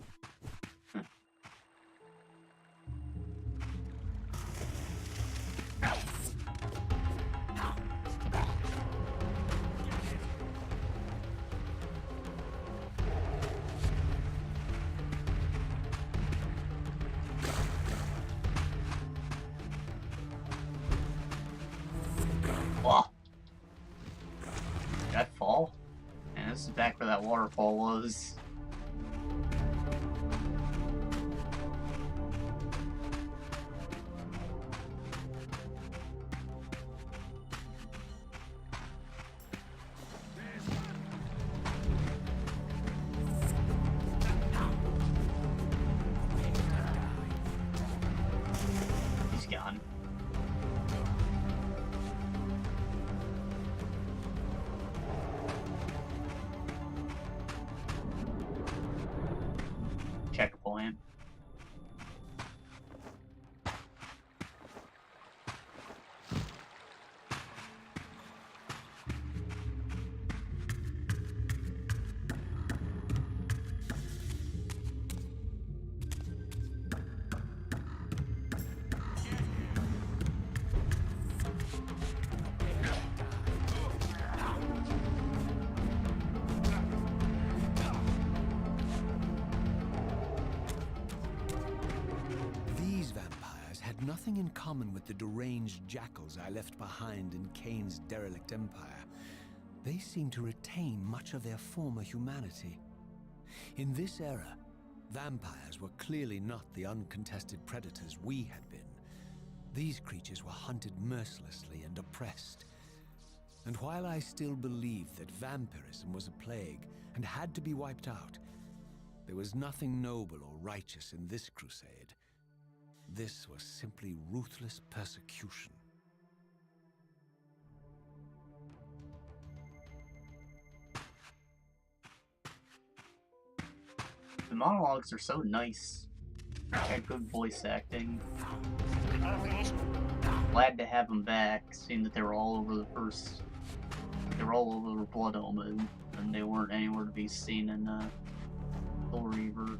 Oh. Did I fall? Man, this is back where that waterfall was. He's gone. nothing in common with the deranged jackals I left behind in Kain's derelict empire, they seem to retain much of their former humanity. In this era, vampires were clearly not the uncontested predators we had been. These creatures were hunted mercilessly and oppressed. And while I still believed that vampirism was a plague and had to be wiped out, there was nothing noble or righteous in this crusade. This was simply ruthless persecution. The monologues are so nice. Had good voice acting. Glad to have them back, seeing that they were all over the first... They were all over Blood Omen, and they weren't anywhere to be seen in Reaver.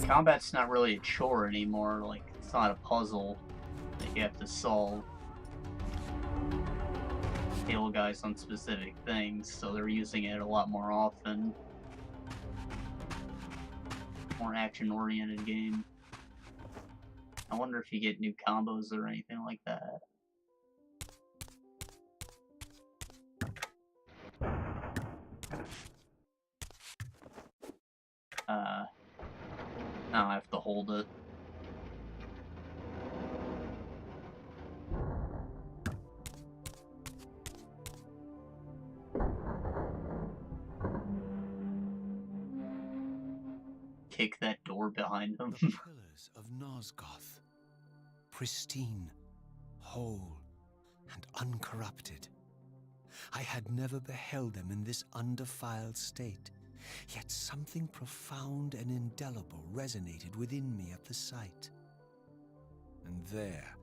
Combat's not really a chore anymore, like, it's not a puzzle that you have to solve. Kill guys on specific things, so they're using it a lot more often. More action-oriented game. I wonder if you get new combos or anything like that. Now I have to hold it. Kick that door behind him. The pillars of Nosgoth. Pristine, whole, and uncorrupted. I had never beheld them in this undefiled state, yet something profound and indelible resonated within me at the sight. And there,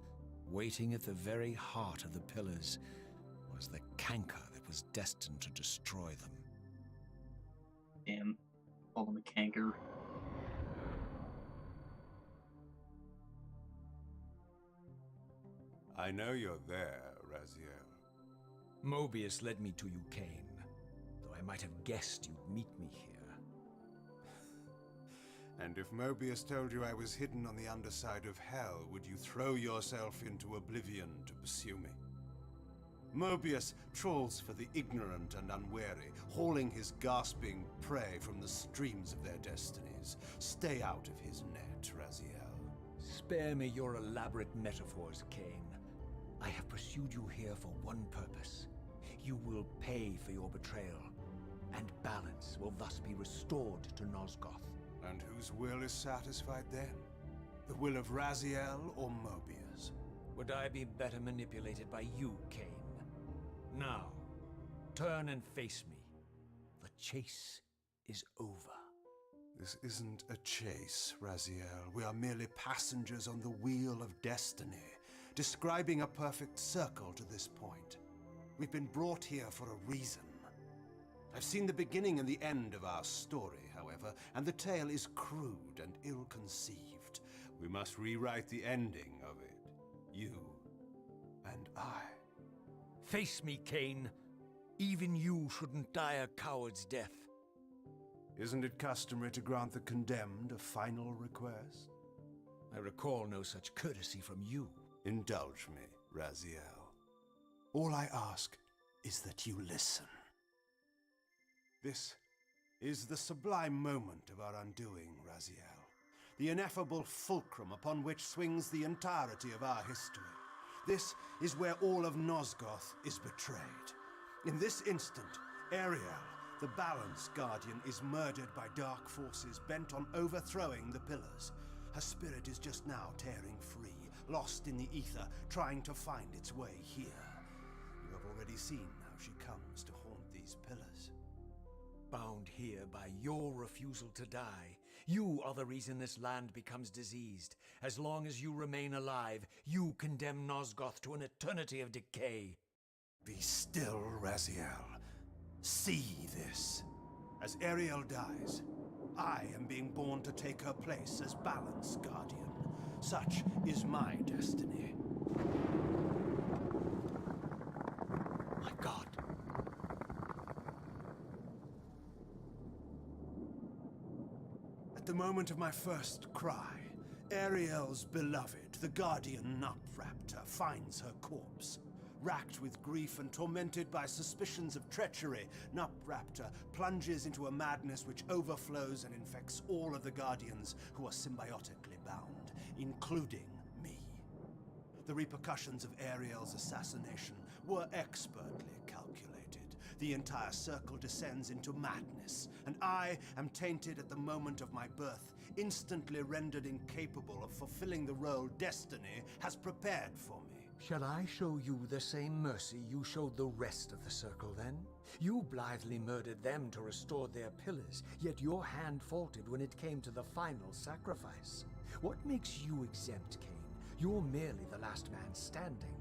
waiting at the very heart of the pillars, was the canker that was destined to destroy them. Damn. Call him a canker. I know you're there, Raziel. Mobius led me to you, Kain, though I might have guessed you'd meet me here. And if Mobius told you I was hidden on the underside of hell, would you throw yourself into oblivion to pursue me? Mobius trawls for the ignorant and unwary, hauling his gasping prey from the streams of their destinies. Stay out of his net, Raziel. Spare me your elaborate metaphors, Kain. I have pursued you here for one purpose. You will pay for your betrayal, and balance will thus be restored to Nosgoth. And whose will is satisfied then? The will of Raziel or Mobius? Would I be better manipulated by you, Kain? Now, turn and face me. The chase is over. This isn't a chase, Raziel. We are merely passengers on the wheel of destiny, describing a perfect circle to this point. We've been brought here for a reason. I've seen the beginning and the end of our story, however, and the tale is crude and ill-conceived. We must rewrite the ending of it. You and I. Face me, Kain. Even you shouldn't die a coward's death. Isn't it customary to grant the condemned a final request? I recall no such courtesy from you. Indulge me, Raziel. All I ask is that you listen. This is the sublime moment of our undoing, Raziel. The ineffable fulcrum upon which swings the entirety of our history. This is where all of Nosgoth is betrayed. In this instant, Ariel, the Balance Guardian, is murdered by dark forces bent on overthrowing the pillars. Her spirit is just now tearing free, lost in the ether, trying to find its way here. You have already seen how she comes to haunt these pillars. Bound here by your refusal to die. You are the reason this land becomes diseased. As long as you remain alive, you condemn Nosgoth to an eternity of decay. Be still, Raziel. See this. As Ariel dies, I am being born to take her place as Balance Guardian. Such is my destiny. My God. At the moment of my first cry, Ariel's beloved, the Guardian Nutraptor, finds her corpse. Racked with grief and tormented by suspicions of treachery, Nutraptor plunges into a madness which overflows and infects all of the Guardians who are symbiotically bound, including me. The repercussions of Ariel's assassination were expertly calculated. The entire circle descends into madness, and I am tainted at the moment of my birth, instantly rendered incapable of fulfilling the role destiny has prepared for me. Shall I show you the same mercy you showed the rest of the circle then? You blithely murdered them to restore their pillars, yet your hand faltered when it came to the final sacrifice. What makes you exempt, Kain? You're merely the last man standing.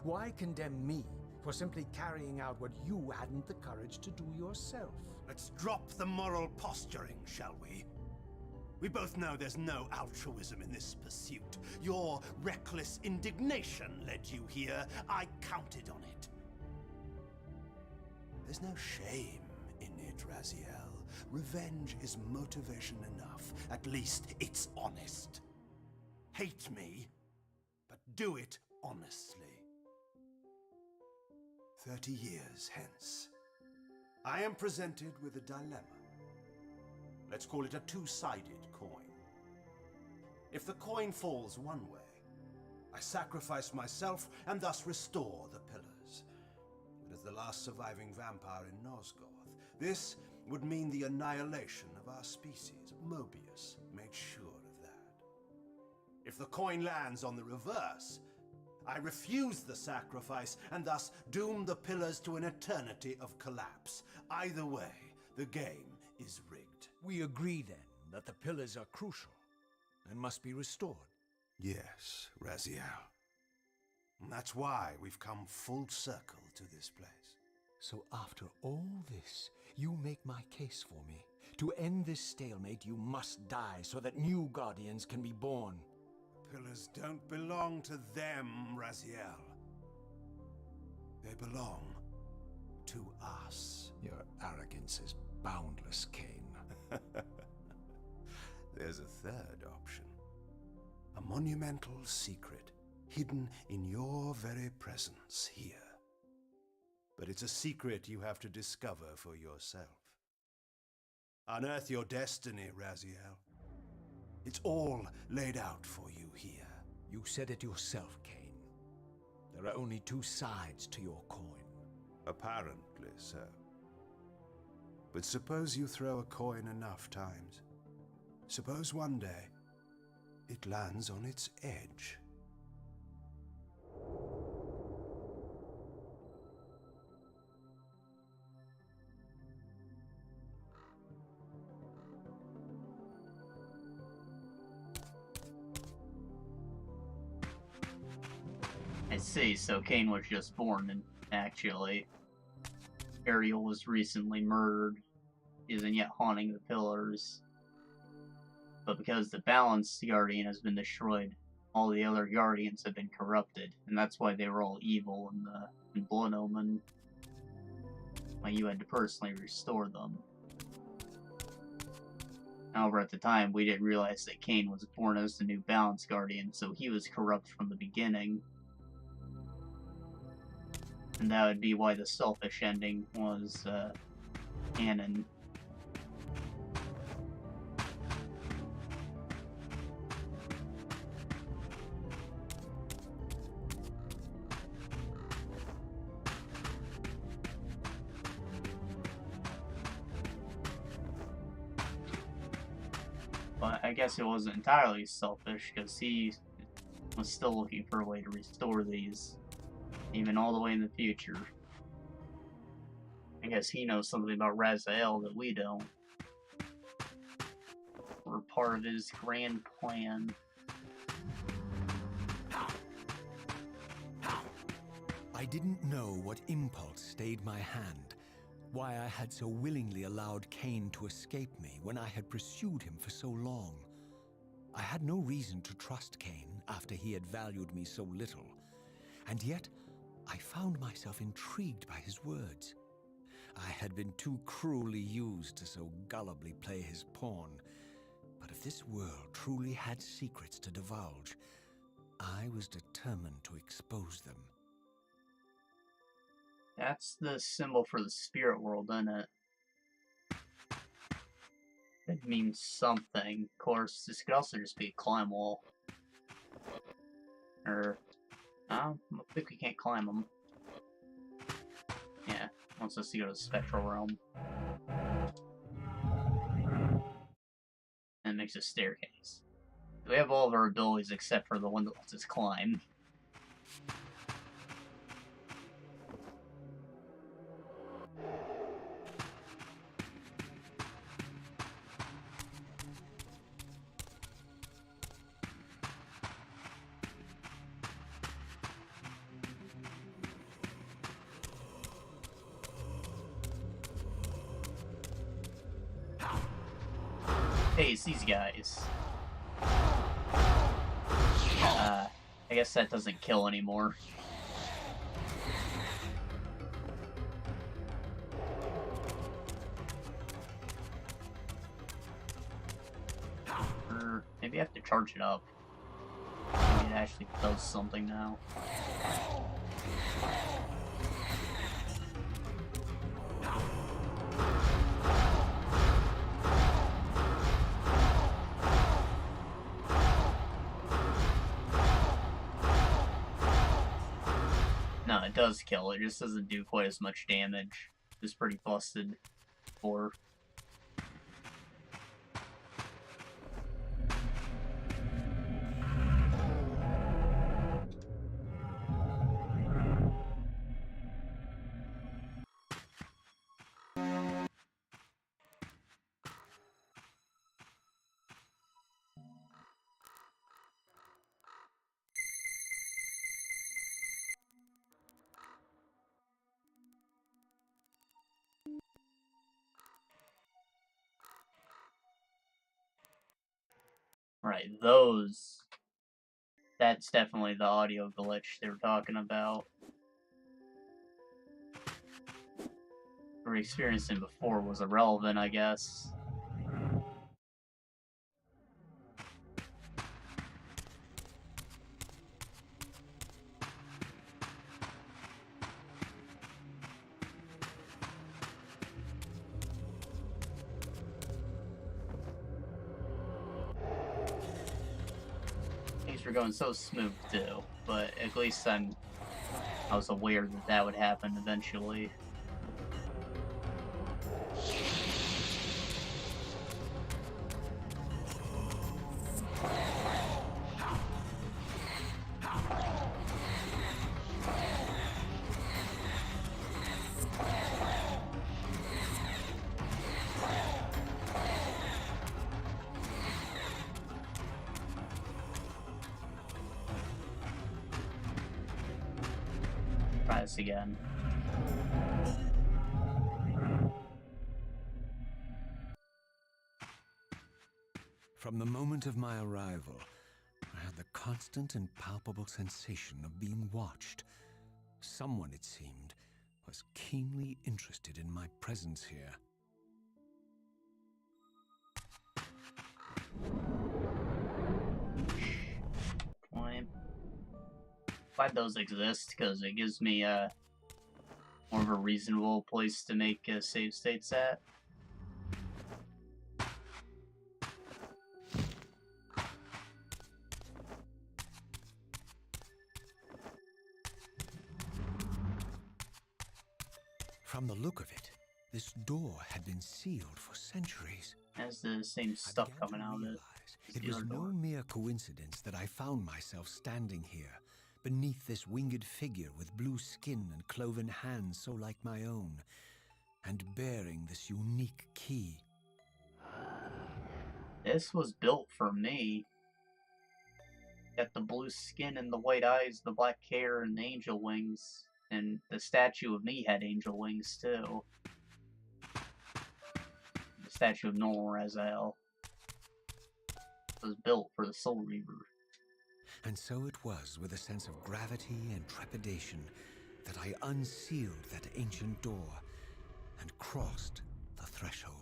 Why condemn me for simply carrying out what you hadn't the courage to do yourself? Let's drop the moral posturing, shall we? We both know there's no altruism in this pursuit. Your reckless indignation led you here. I counted on it. There's no shame in it, Raziel. Revenge is motivation enough. At least it's honest. Hate me, but do it honestly. 30 years hence, I am presented with a dilemma. Let's call it a two-sided coin. If the coin falls one way, I sacrifice myself and thus restore the pillars. But as the last surviving vampire in Nosgoth, this would mean the annihilation of our species. Mobius made sure of that. If the coin lands on the reverse, I refuse the sacrifice and thus doom the pillars to an eternity of collapse. Either way, the game is rigged. We agree then that the pillars are crucial and must be restored. Yes, Raziel. And that's why we've come full circle to this place. So after all this, you make my case for me. To end this stalemate, you must die so that new Guardians can be born. Pillars don't belong to them, Raziel. They belong to us. Your arrogance is boundless, Kain. There's a third option. A monumental secret hidden in your very presence here. But it's a secret you have to discover for yourself. Unearth your destiny, Raziel. It's all laid out for you here. You said it yourself, Kain. There are only two sides to your coin. Apparently so. But suppose you throw a coin enough times. Suppose one day it lands on its edge. I see, so Kain was just born, and actually, Ariel was recently murdered, isn't yet haunting the pillars. But because the Balance Guardian has been destroyed, all the other Guardians have been corrupted, and that's why they were all evil in Blood Omen. Why you had to personally restore them. However, at the time, we didn't realize that Kain was born as the new Balance Guardian, so he was corrupt from the beginning. And that would be why the selfish ending was canon. But I guess it wasn't entirely selfish, because he was still looking for a way to restore these, even all the way in the future. I guess he knows something about Raziel that we don't. We're part of his grand plan. I didn't know what impulse stayed my hand. why I had so willingly allowed Kain to escape me when I had pursued him for so long. I had no reason to trust Kain after he had valued me so little, and yet I found myself intrigued by his words. I had been too cruelly used to so gullibly play his pawn, but if this world truly had secrets to divulge, I was determined to expose them. That's the symbol for the spirit world, isn't it? It means something. Of course, this could also just be a climb wall. Or, I think we can't climb them. Yeah, wants us to go to the spectral realm. And it makes a staircase. We have all of our abilities except for the one that lets us climb. Hey, it's these guys. I guess that doesn't kill anymore. Or maybe I have to charge it up. Maybe it actually does something now. No, it does kill. It just doesn't do quite as much damage. It's pretty busted for. Right, those. That's definitely the audio glitch they were talking about. We experienced it before was irrelevant, I guess. Things were going so smooth too, but at least I was aware that that would happen eventually. Try this again. From the moment of my arrival, I had the constant and palpable sensation of being watched. Someone, it seemed, was keenly interested in my presence here. Glad those exist, because it gives me more of a reasonable place to make save states at. From the look of it, this door had been sealed for centuries. Has the same stuff coming out of it. It was no mere coincidence that I found myself standing here, beneath this winged figure with blue skin and cloven hands so like my own, and bearing this unique key. This was built for me. Got the blue skin and the white eyes, the black hair and the angel wings. And the statue of me had angel wings too. statue of normal Raziel. It was built for the Soul Reaver. And so it was with a sense of gravity and trepidation that I unsealed that ancient door and crossed the threshold.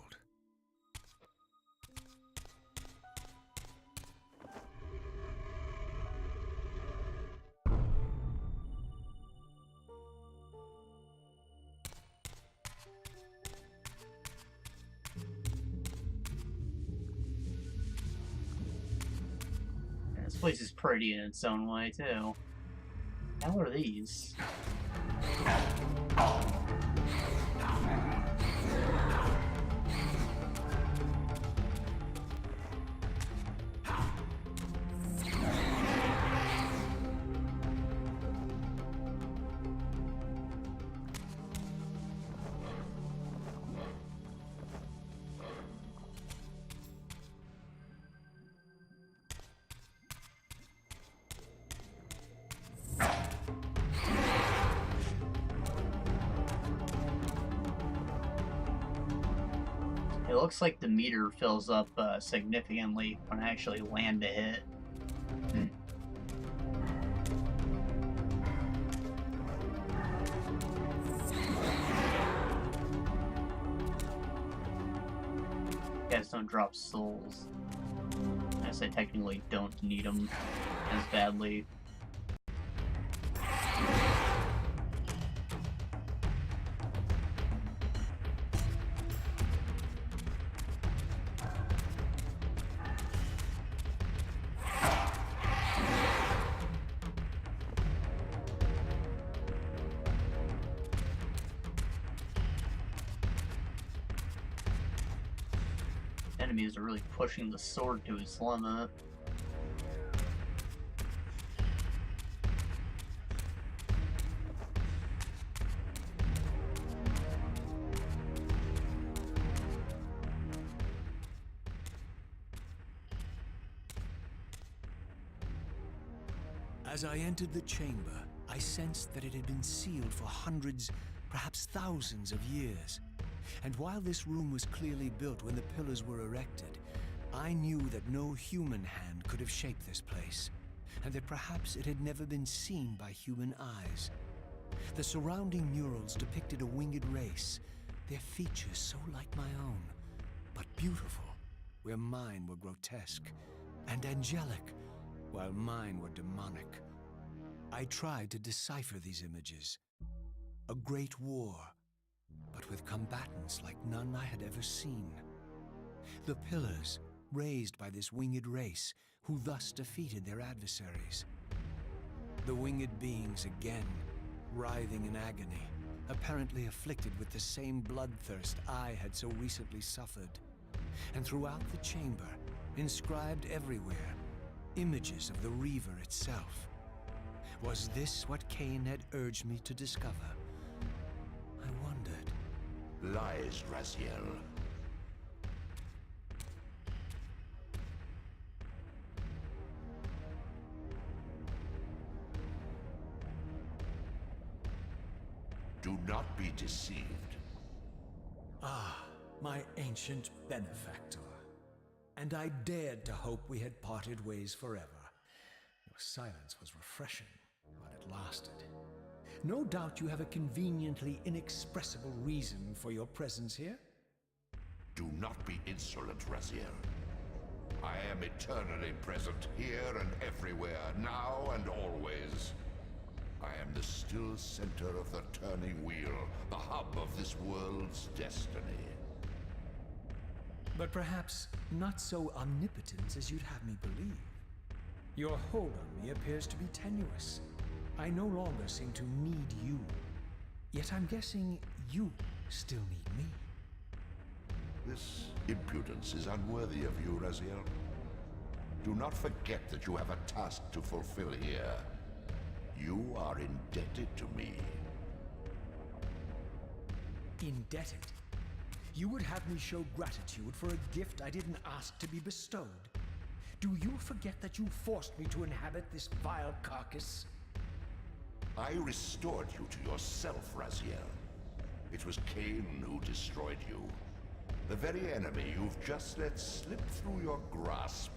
This place is pretty in its own way, too. How are these? It looks like the meter fills up significantly when I actually land a hit. Guys don't drop souls. I guess I technically don't need them as badly. Enemies are really pushing the sword to its limit. As I entered the chamber, I sensed that it had been sealed for hundreds, perhaps thousands of years. And while this room was clearly built when the pillars were erected, I knew that no human hand could have shaped this place, and that perhaps it had never been seen by human eyes. The surrounding murals depicted a winged race, their features so like my own, but beautiful, where mine were grotesque, and angelic, while mine were demonic. I tried to decipher these images. A great war, but with combatants like none I had ever seen. The pillars, raised by this winged race, who thus defeated their adversaries. The winged beings again, writhing in agony, apparently afflicted with the same bloodthirst I had so recently suffered. And throughout the chamber, inscribed everywhere, images of the Reaver itself. Was this what Kain had urged me to discover? I wondered. Lies, Raziel. Do not be deceived. Ah, my ancient benefactor. And I dared to hope we had parted ways forever. Your silence was refreshing, but it lasted. No doubt you have a conveniently inexpressible reason for your presence here? Do not be insolent, Raziel. I am eternally present here and everywhere, now and always. I am the still center of the turning wheel, the hub of this world's destiny. But perhaps not so omnipotent as you'd have me believe. Your hold on me appears to be tenuous. I no longer seem to need you. Yet I'm guessing you still need me. This impudence is unworthy of you, Raziel. Do not forget that you have a task to fulfill here. You are indebted to me. Indebted? You would have me show gratitude for a gift I didn't ask to be bestowed. Do you forget that you forced me to inhabit this vile carcass? I restored you to yourself, Raziel. It was Kain who destroyed you. The very enemy you've just let slip through your grasp.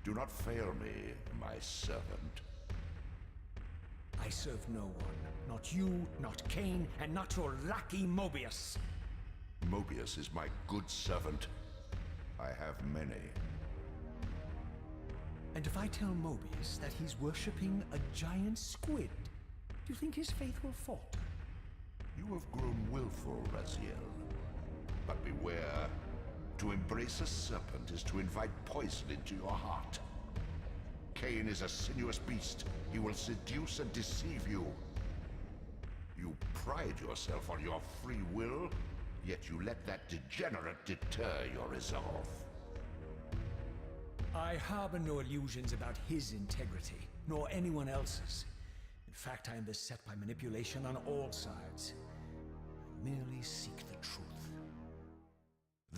Do not fail me, my servant. I serve no one. Not you, not Kain, and not your lackey Mobius. Mobius is my good servant. I have many. And if I tell Mobius that he's worshipping a giant squid, do you think his faith will falter? You have grown willful, Raziel. But beware. To embrace a serpent is to invite poison into your heart. Kain is a sinuous beast. He will seduce and deceive you. You pride yourself on your free will, yet you let that degenerate deter your resolve. I harbor no illusions about his integrity, nor anyone else's. In fact, I am beset by manipulation on all sides. I merely seek the truth.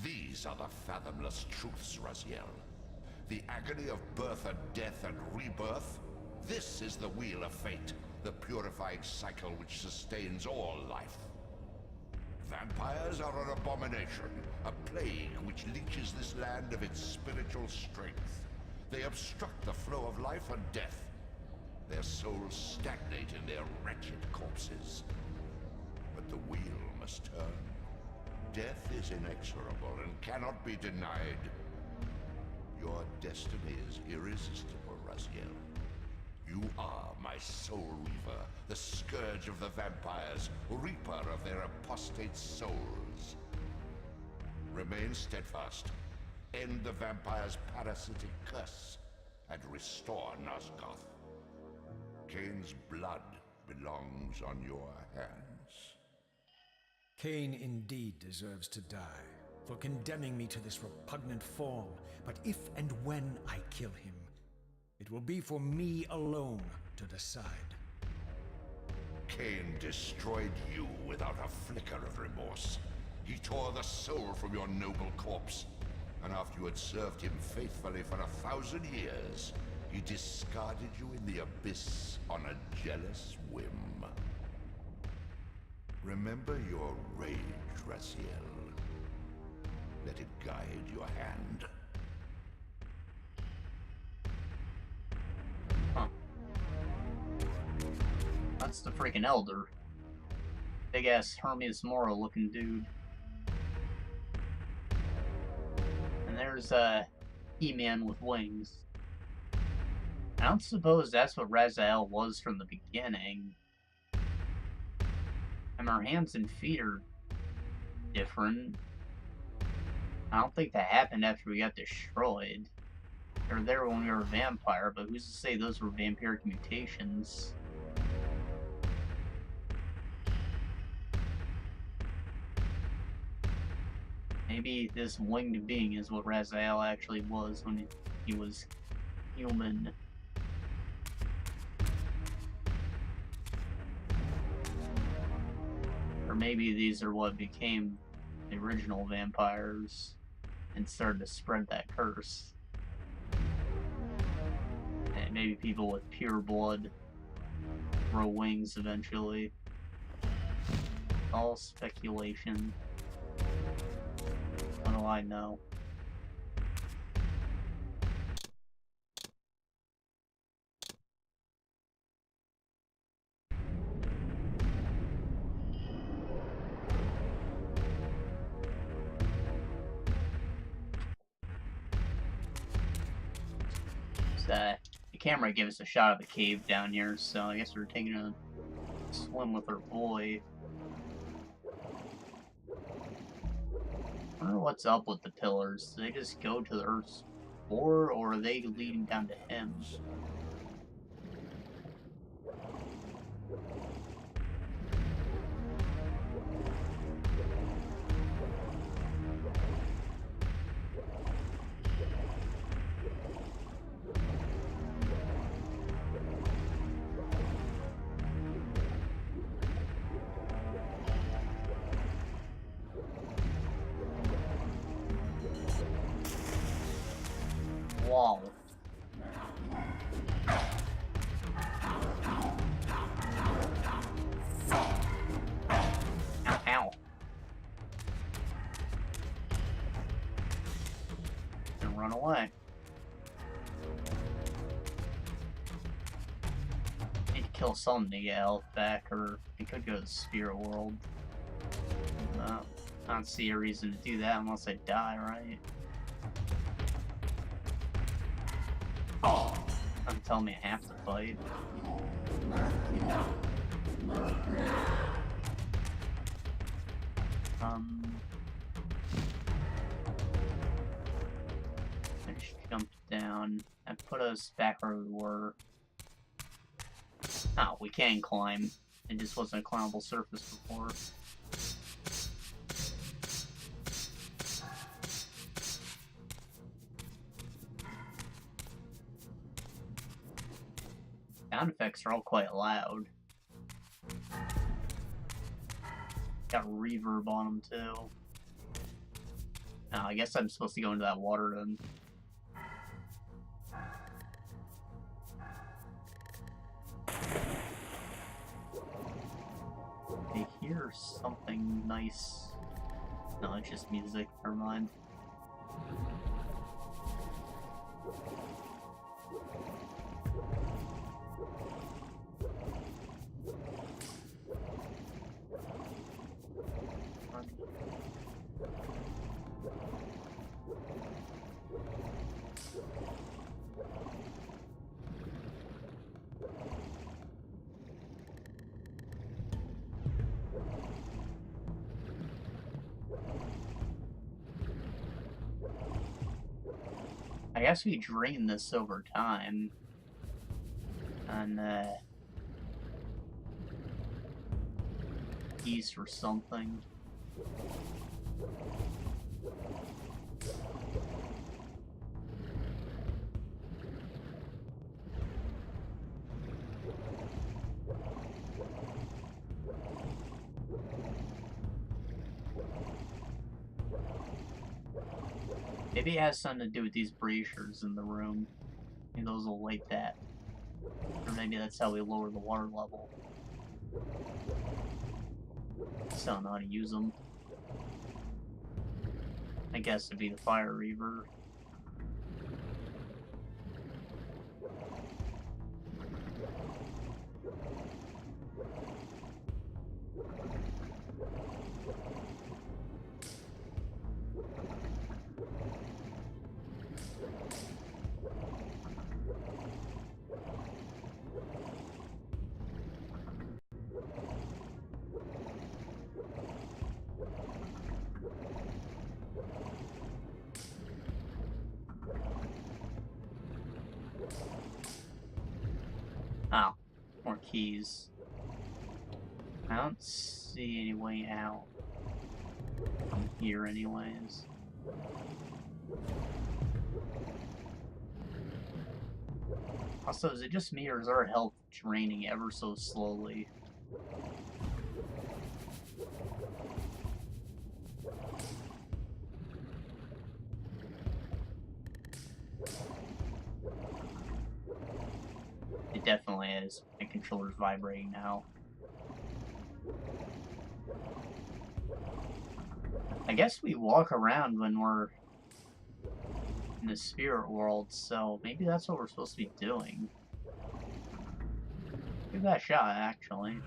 These are the fathomless truths, Raziel. The agony of birth and death and rebirth. This is the wheel of fate, the purifying cycle which sustains all life. Vampires are an abomination, a plague which leeches this land of its spiritual strength. They obstruct the flow of life and death. Their souls stagnate in their wretched corpses. But the wheel must turn. Death is inexorable and cannot be denied. Your destiny is irresistible, Raziel. You are my soul reaver, the scourge of the vampires, reaper of their apostate souls. Remain steadfast. End the vampire's parasitic curse, and restore Nosgoth. Kain's blood belongs on your hands. Kain indeed deserves to die for condemning me to this repugnant form, but if and when I kill him, it will be for me alone to decide. Kain destroyed you without a flicker of remorse. He tore the soul from your noble corpse, and after you had served him faithfully for 1,000 years, he discarded you in the abyss on a jealous whim. Remember your rage, Raziel. Let it guide your hand. Huh. That's the freaking Elder. Big ass Hermaeus Mora looking dude. And there's a He-Man with wings. I don't suppose that's what Raziel was from the beginning. And her hands and feet are different. I don't think that happened after we got destroyed. They were there when we were a vampire, but who's to say those were vampiric mutations? Maybe this winged being is what Raziel actually was when he was human. Or maybe these are what became the original vampires and started to spread that curse. And maybe people with pure blood grow wings eventually. All speculation. What do I know? The camera gave us a shot of the cave down here, so I guess we're taking a swim with our boy. I wonder what's up with the pillars. Do they just go to the Earth's core, or are they leading down to him? Wall. Ow, ow. run away. Need to kill something to get health back, or we could go to the spirit world. I don't see a reason to do that unless I die, right? Oh! I'm telling me I have to fight. I just jumped down and put us back where we were. Oh, we can climb. It just wasn't a climbable surface before. Sound effects are all quite loud. Got reverb on them too. Now, I guess I'm supposed to go into that water then. I hear something nice. No, it's just music. Never mind. I guess we drain this over time. And, keys for something. Maybe it has something to do with these braziers in the room. Maybe those will light that. Or maybe that's how we lower the water level. Still don't know how to use them. I guess it'd be the fire reaver. Oh, more keys. I don't see any way out from here anyways. Also, is it just me or is our health draining ever so slowly? It definitely is. My controller's vibrating now. I guess we walk around when we're in the spirit world, so maybe that's what we're supposed to be doing. Give that a shot, actually.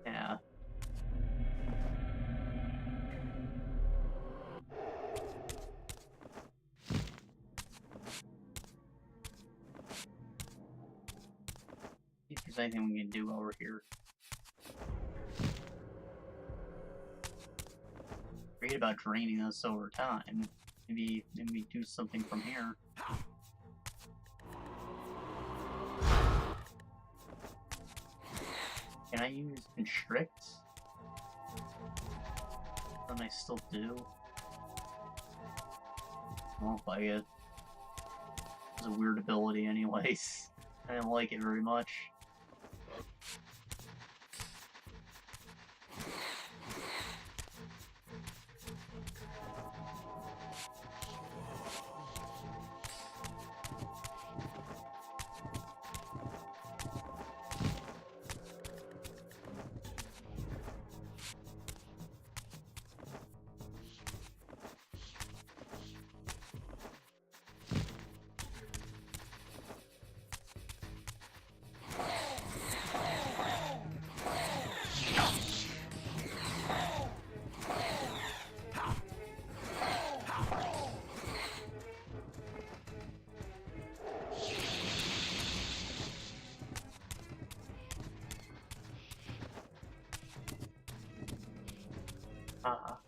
Yeah. See if there's anything we can do over here. Read about draining us over time. Maybe do something from here. Can I use constrict? Then I still do. I don't like it. It's a weird ability anyways. I didn't like it very much. Ah.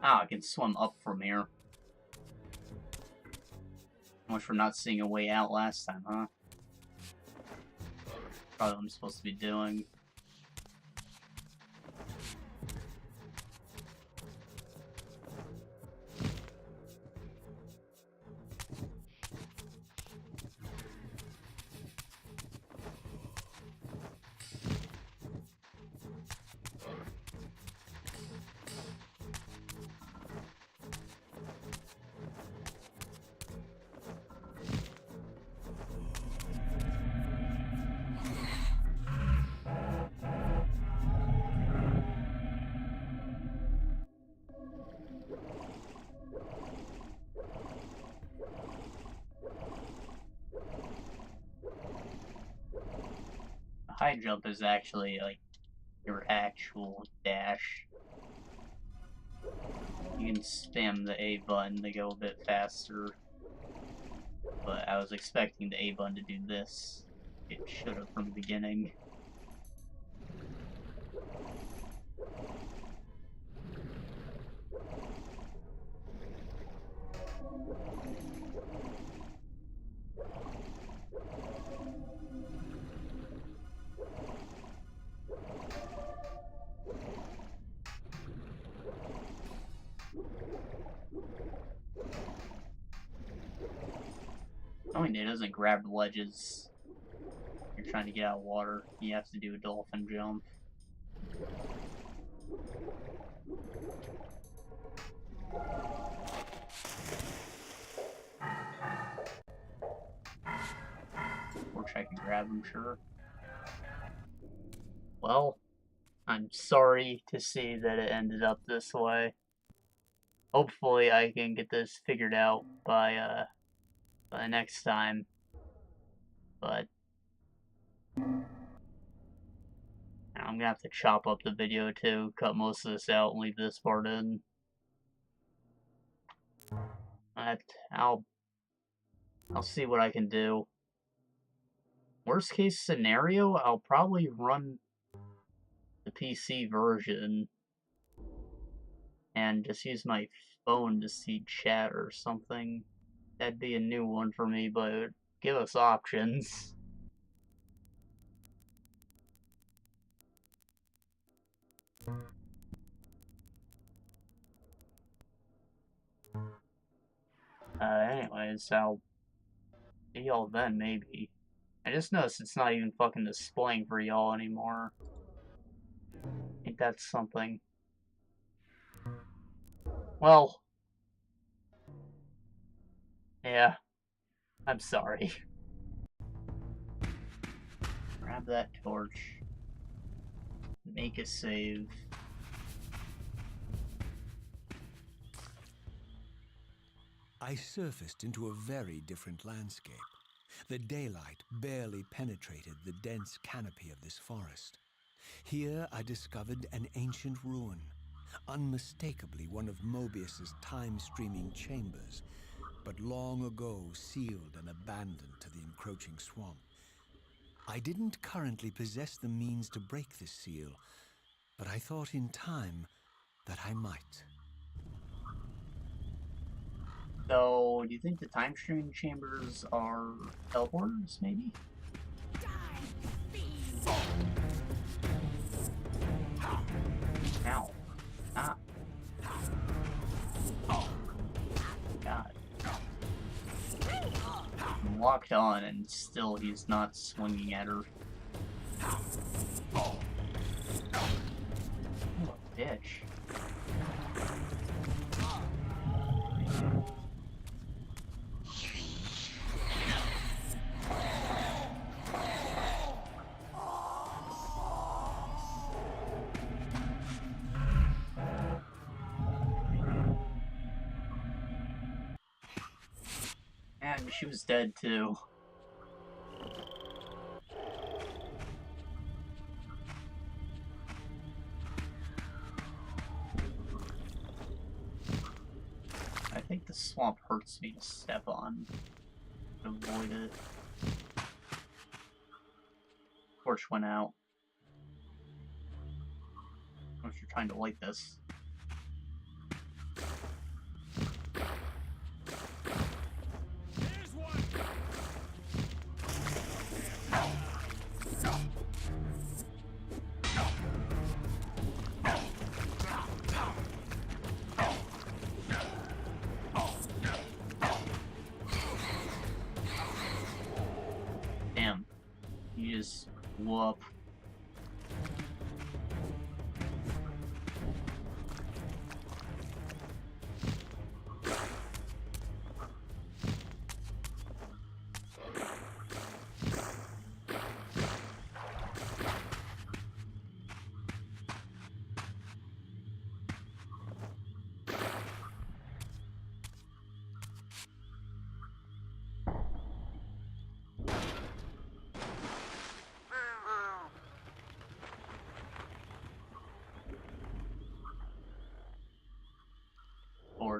Ah, I can swim up from here. Much for not seeing a way out last time, huh? Probably what I'm supposed to be doing. High jump is actually like your actual dash. You can spam the A button to go a bit faster, but I was expecting the A button to do this. It should have from the beginning. Oh, and it doesn't grab ledges. You're trying to get out of water. You have to do a dolphin jump. Or I can grab him, sure. Well, I'm sorry to see that it ended up this way. Hopefully I can get this figured out by next time. But I'm gonna have to chop up the video too, cut most of this out and leave this part in. I'll see what I can do. Worst case scenario, I'll probably run the PC version and just use my phone to see chat or something. That'd be a new one for me, but it would give us options. Anyways, I'll see y'all then, maybe. I just noticed it's not even fucking displaying for y'all anymore. I think that's something. Well, yeah, I'm sorry. Grab that torch. Make a save. I surfaced into a very different landscape. The daylight barely penetrated the dense canopy of this forest. Here I discovered an ancient ruin, unmistakably one of Mobius's time-streaming chambers, but long ago sealed and abandoned to the encroaching swamp. I didn't currently possess the means to break this seal, but I thought in time that I might. So, do you think the time streaming chambers are teleporters, maybe? Ow. Ah. Oh. God. I'm locked on and still he's not swinging at her. Oh, bitch. And she was dead too. I think the swamp hurts me to step on. Avoid it. Torch went out. I don't know if you're trying to light this. Damn. You just blew up.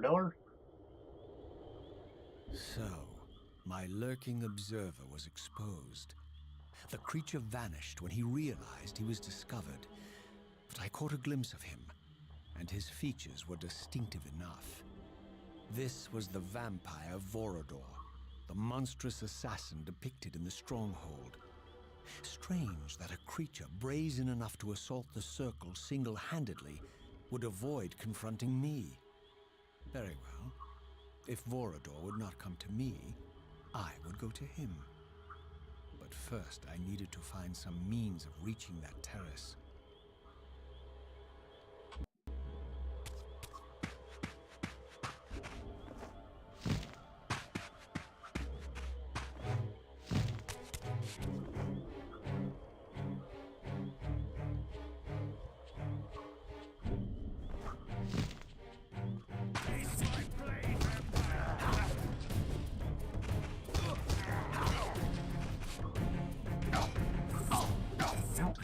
Door. So, my lurking observer was exposed. The creature vanished when he realized he was discovered, but I caught a glimpse of him, and his features were distinctive enough. This was the vampire Vorador, the monstrous assassin depicted in the stronghold. Strange that a creature brazen enough to assault the circle single-handedly would avoid confronting me. Very well. If Vorador would not come to me, I would go to him. But first, I needed to find some means of reaching that terrace.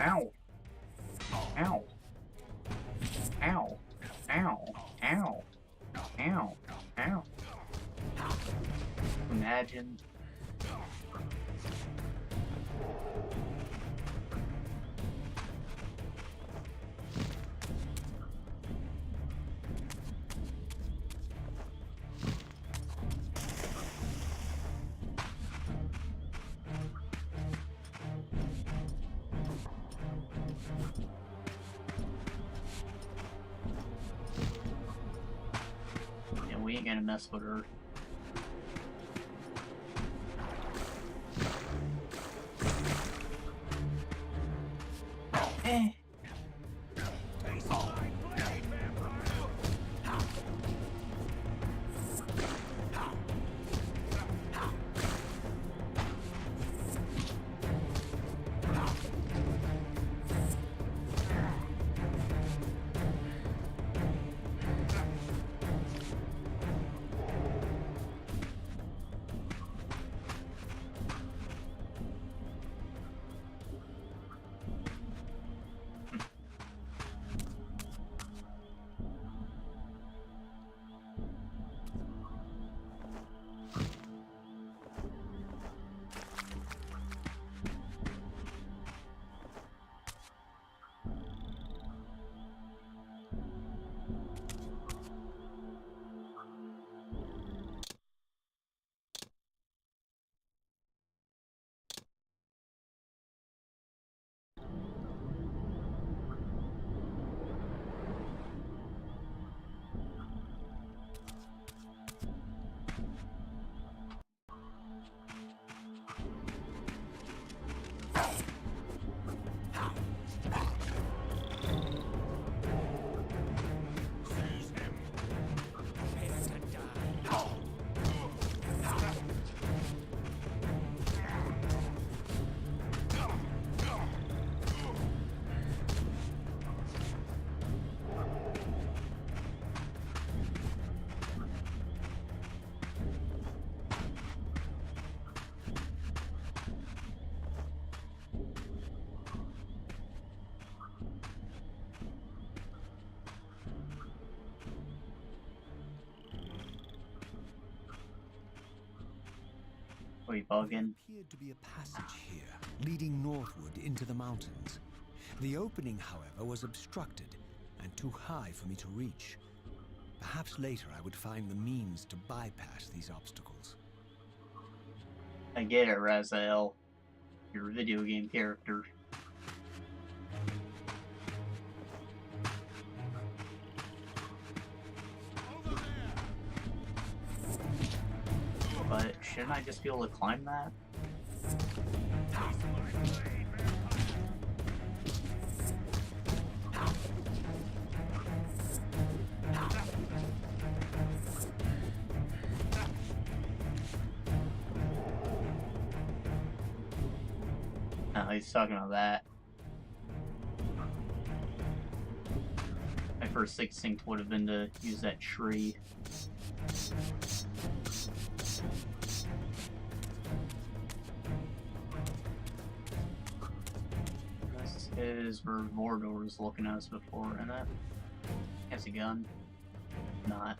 Ow. Ow. Ow. Ow. Ow. Ow. Ow. Imagine. We ain't gonna mess with her. Eh. We There bugging. appeared to be a passage here, leading northward into the mountains. The opening, however, was obstructed and too high for me to reach. Perhaps later I would find the means to bypass these obstacles. I get it, Raziel. You're a video game character. But shouldn't I just be able to climb that? No, he's talking about that. My first instinct would have been to use that tree. This is where Mordor was looking at us before, and that has a gun. Not.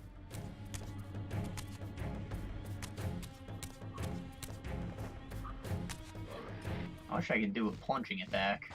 I wish I could do a plunging attack.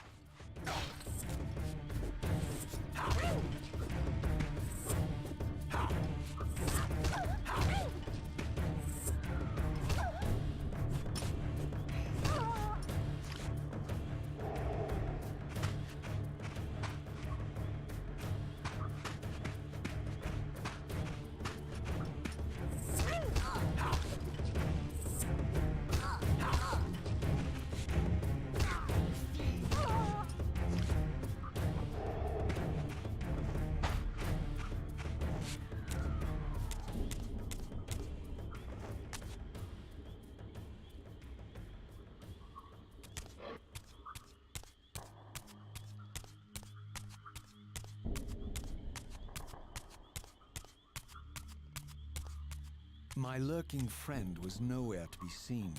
My lurking friend was nowhere to be seen,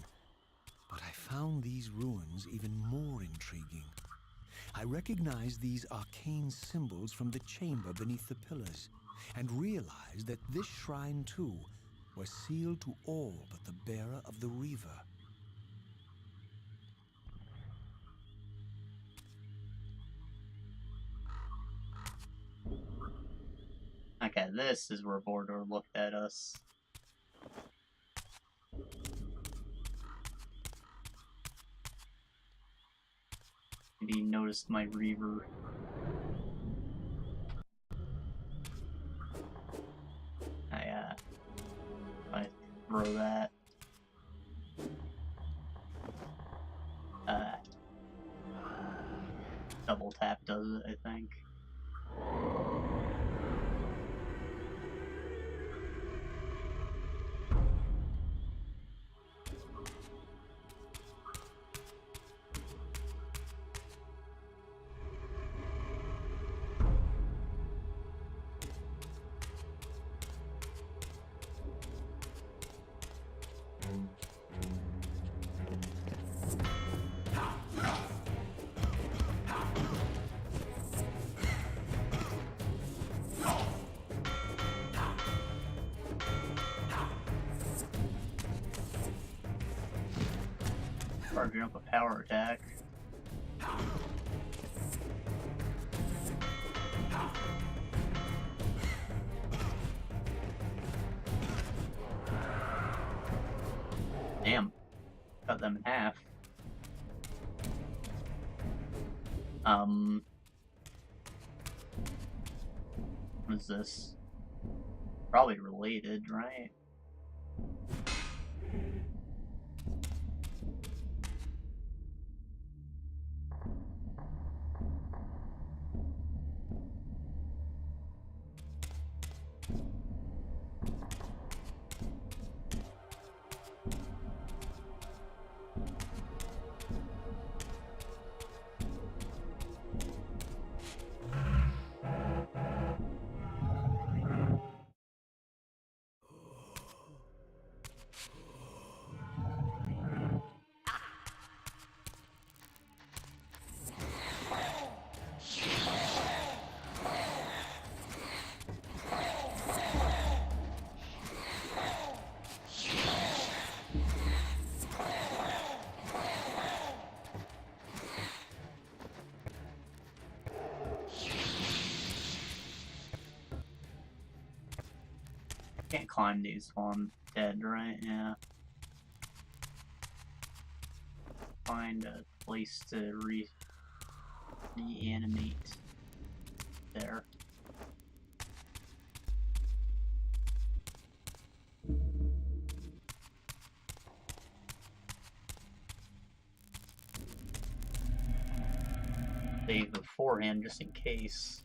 but I found these ruins even more intriguing. I recognized these arcane symbols from the chamber beneath the pillars, and realized that this shrine, too, was sealed to all but the bearer of the Reaver. Okay, this is where Mordor looked at us. Maybe he noticed my Reaver. I throw that. Double tap does it, I think. Charging up a power attack. Damn. Cut them in half. What is this? Probably related, right? climb these while I'm dead, right? Yeah. Find a place to reanimate. There. Save beforehand just in case.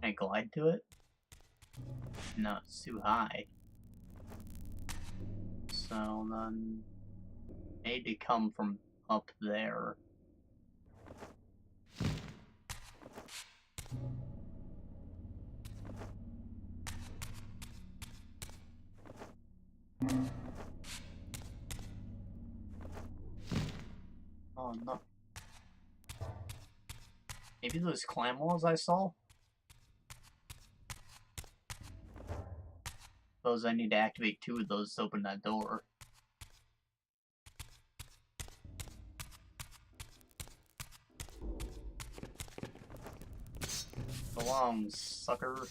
Can I glide to it? No, it's too high. So then, I need to come from up there. Oh no. Maybe those clam walls I saw? Suppose I need to activate 2 of those to open that door. So long, sucker.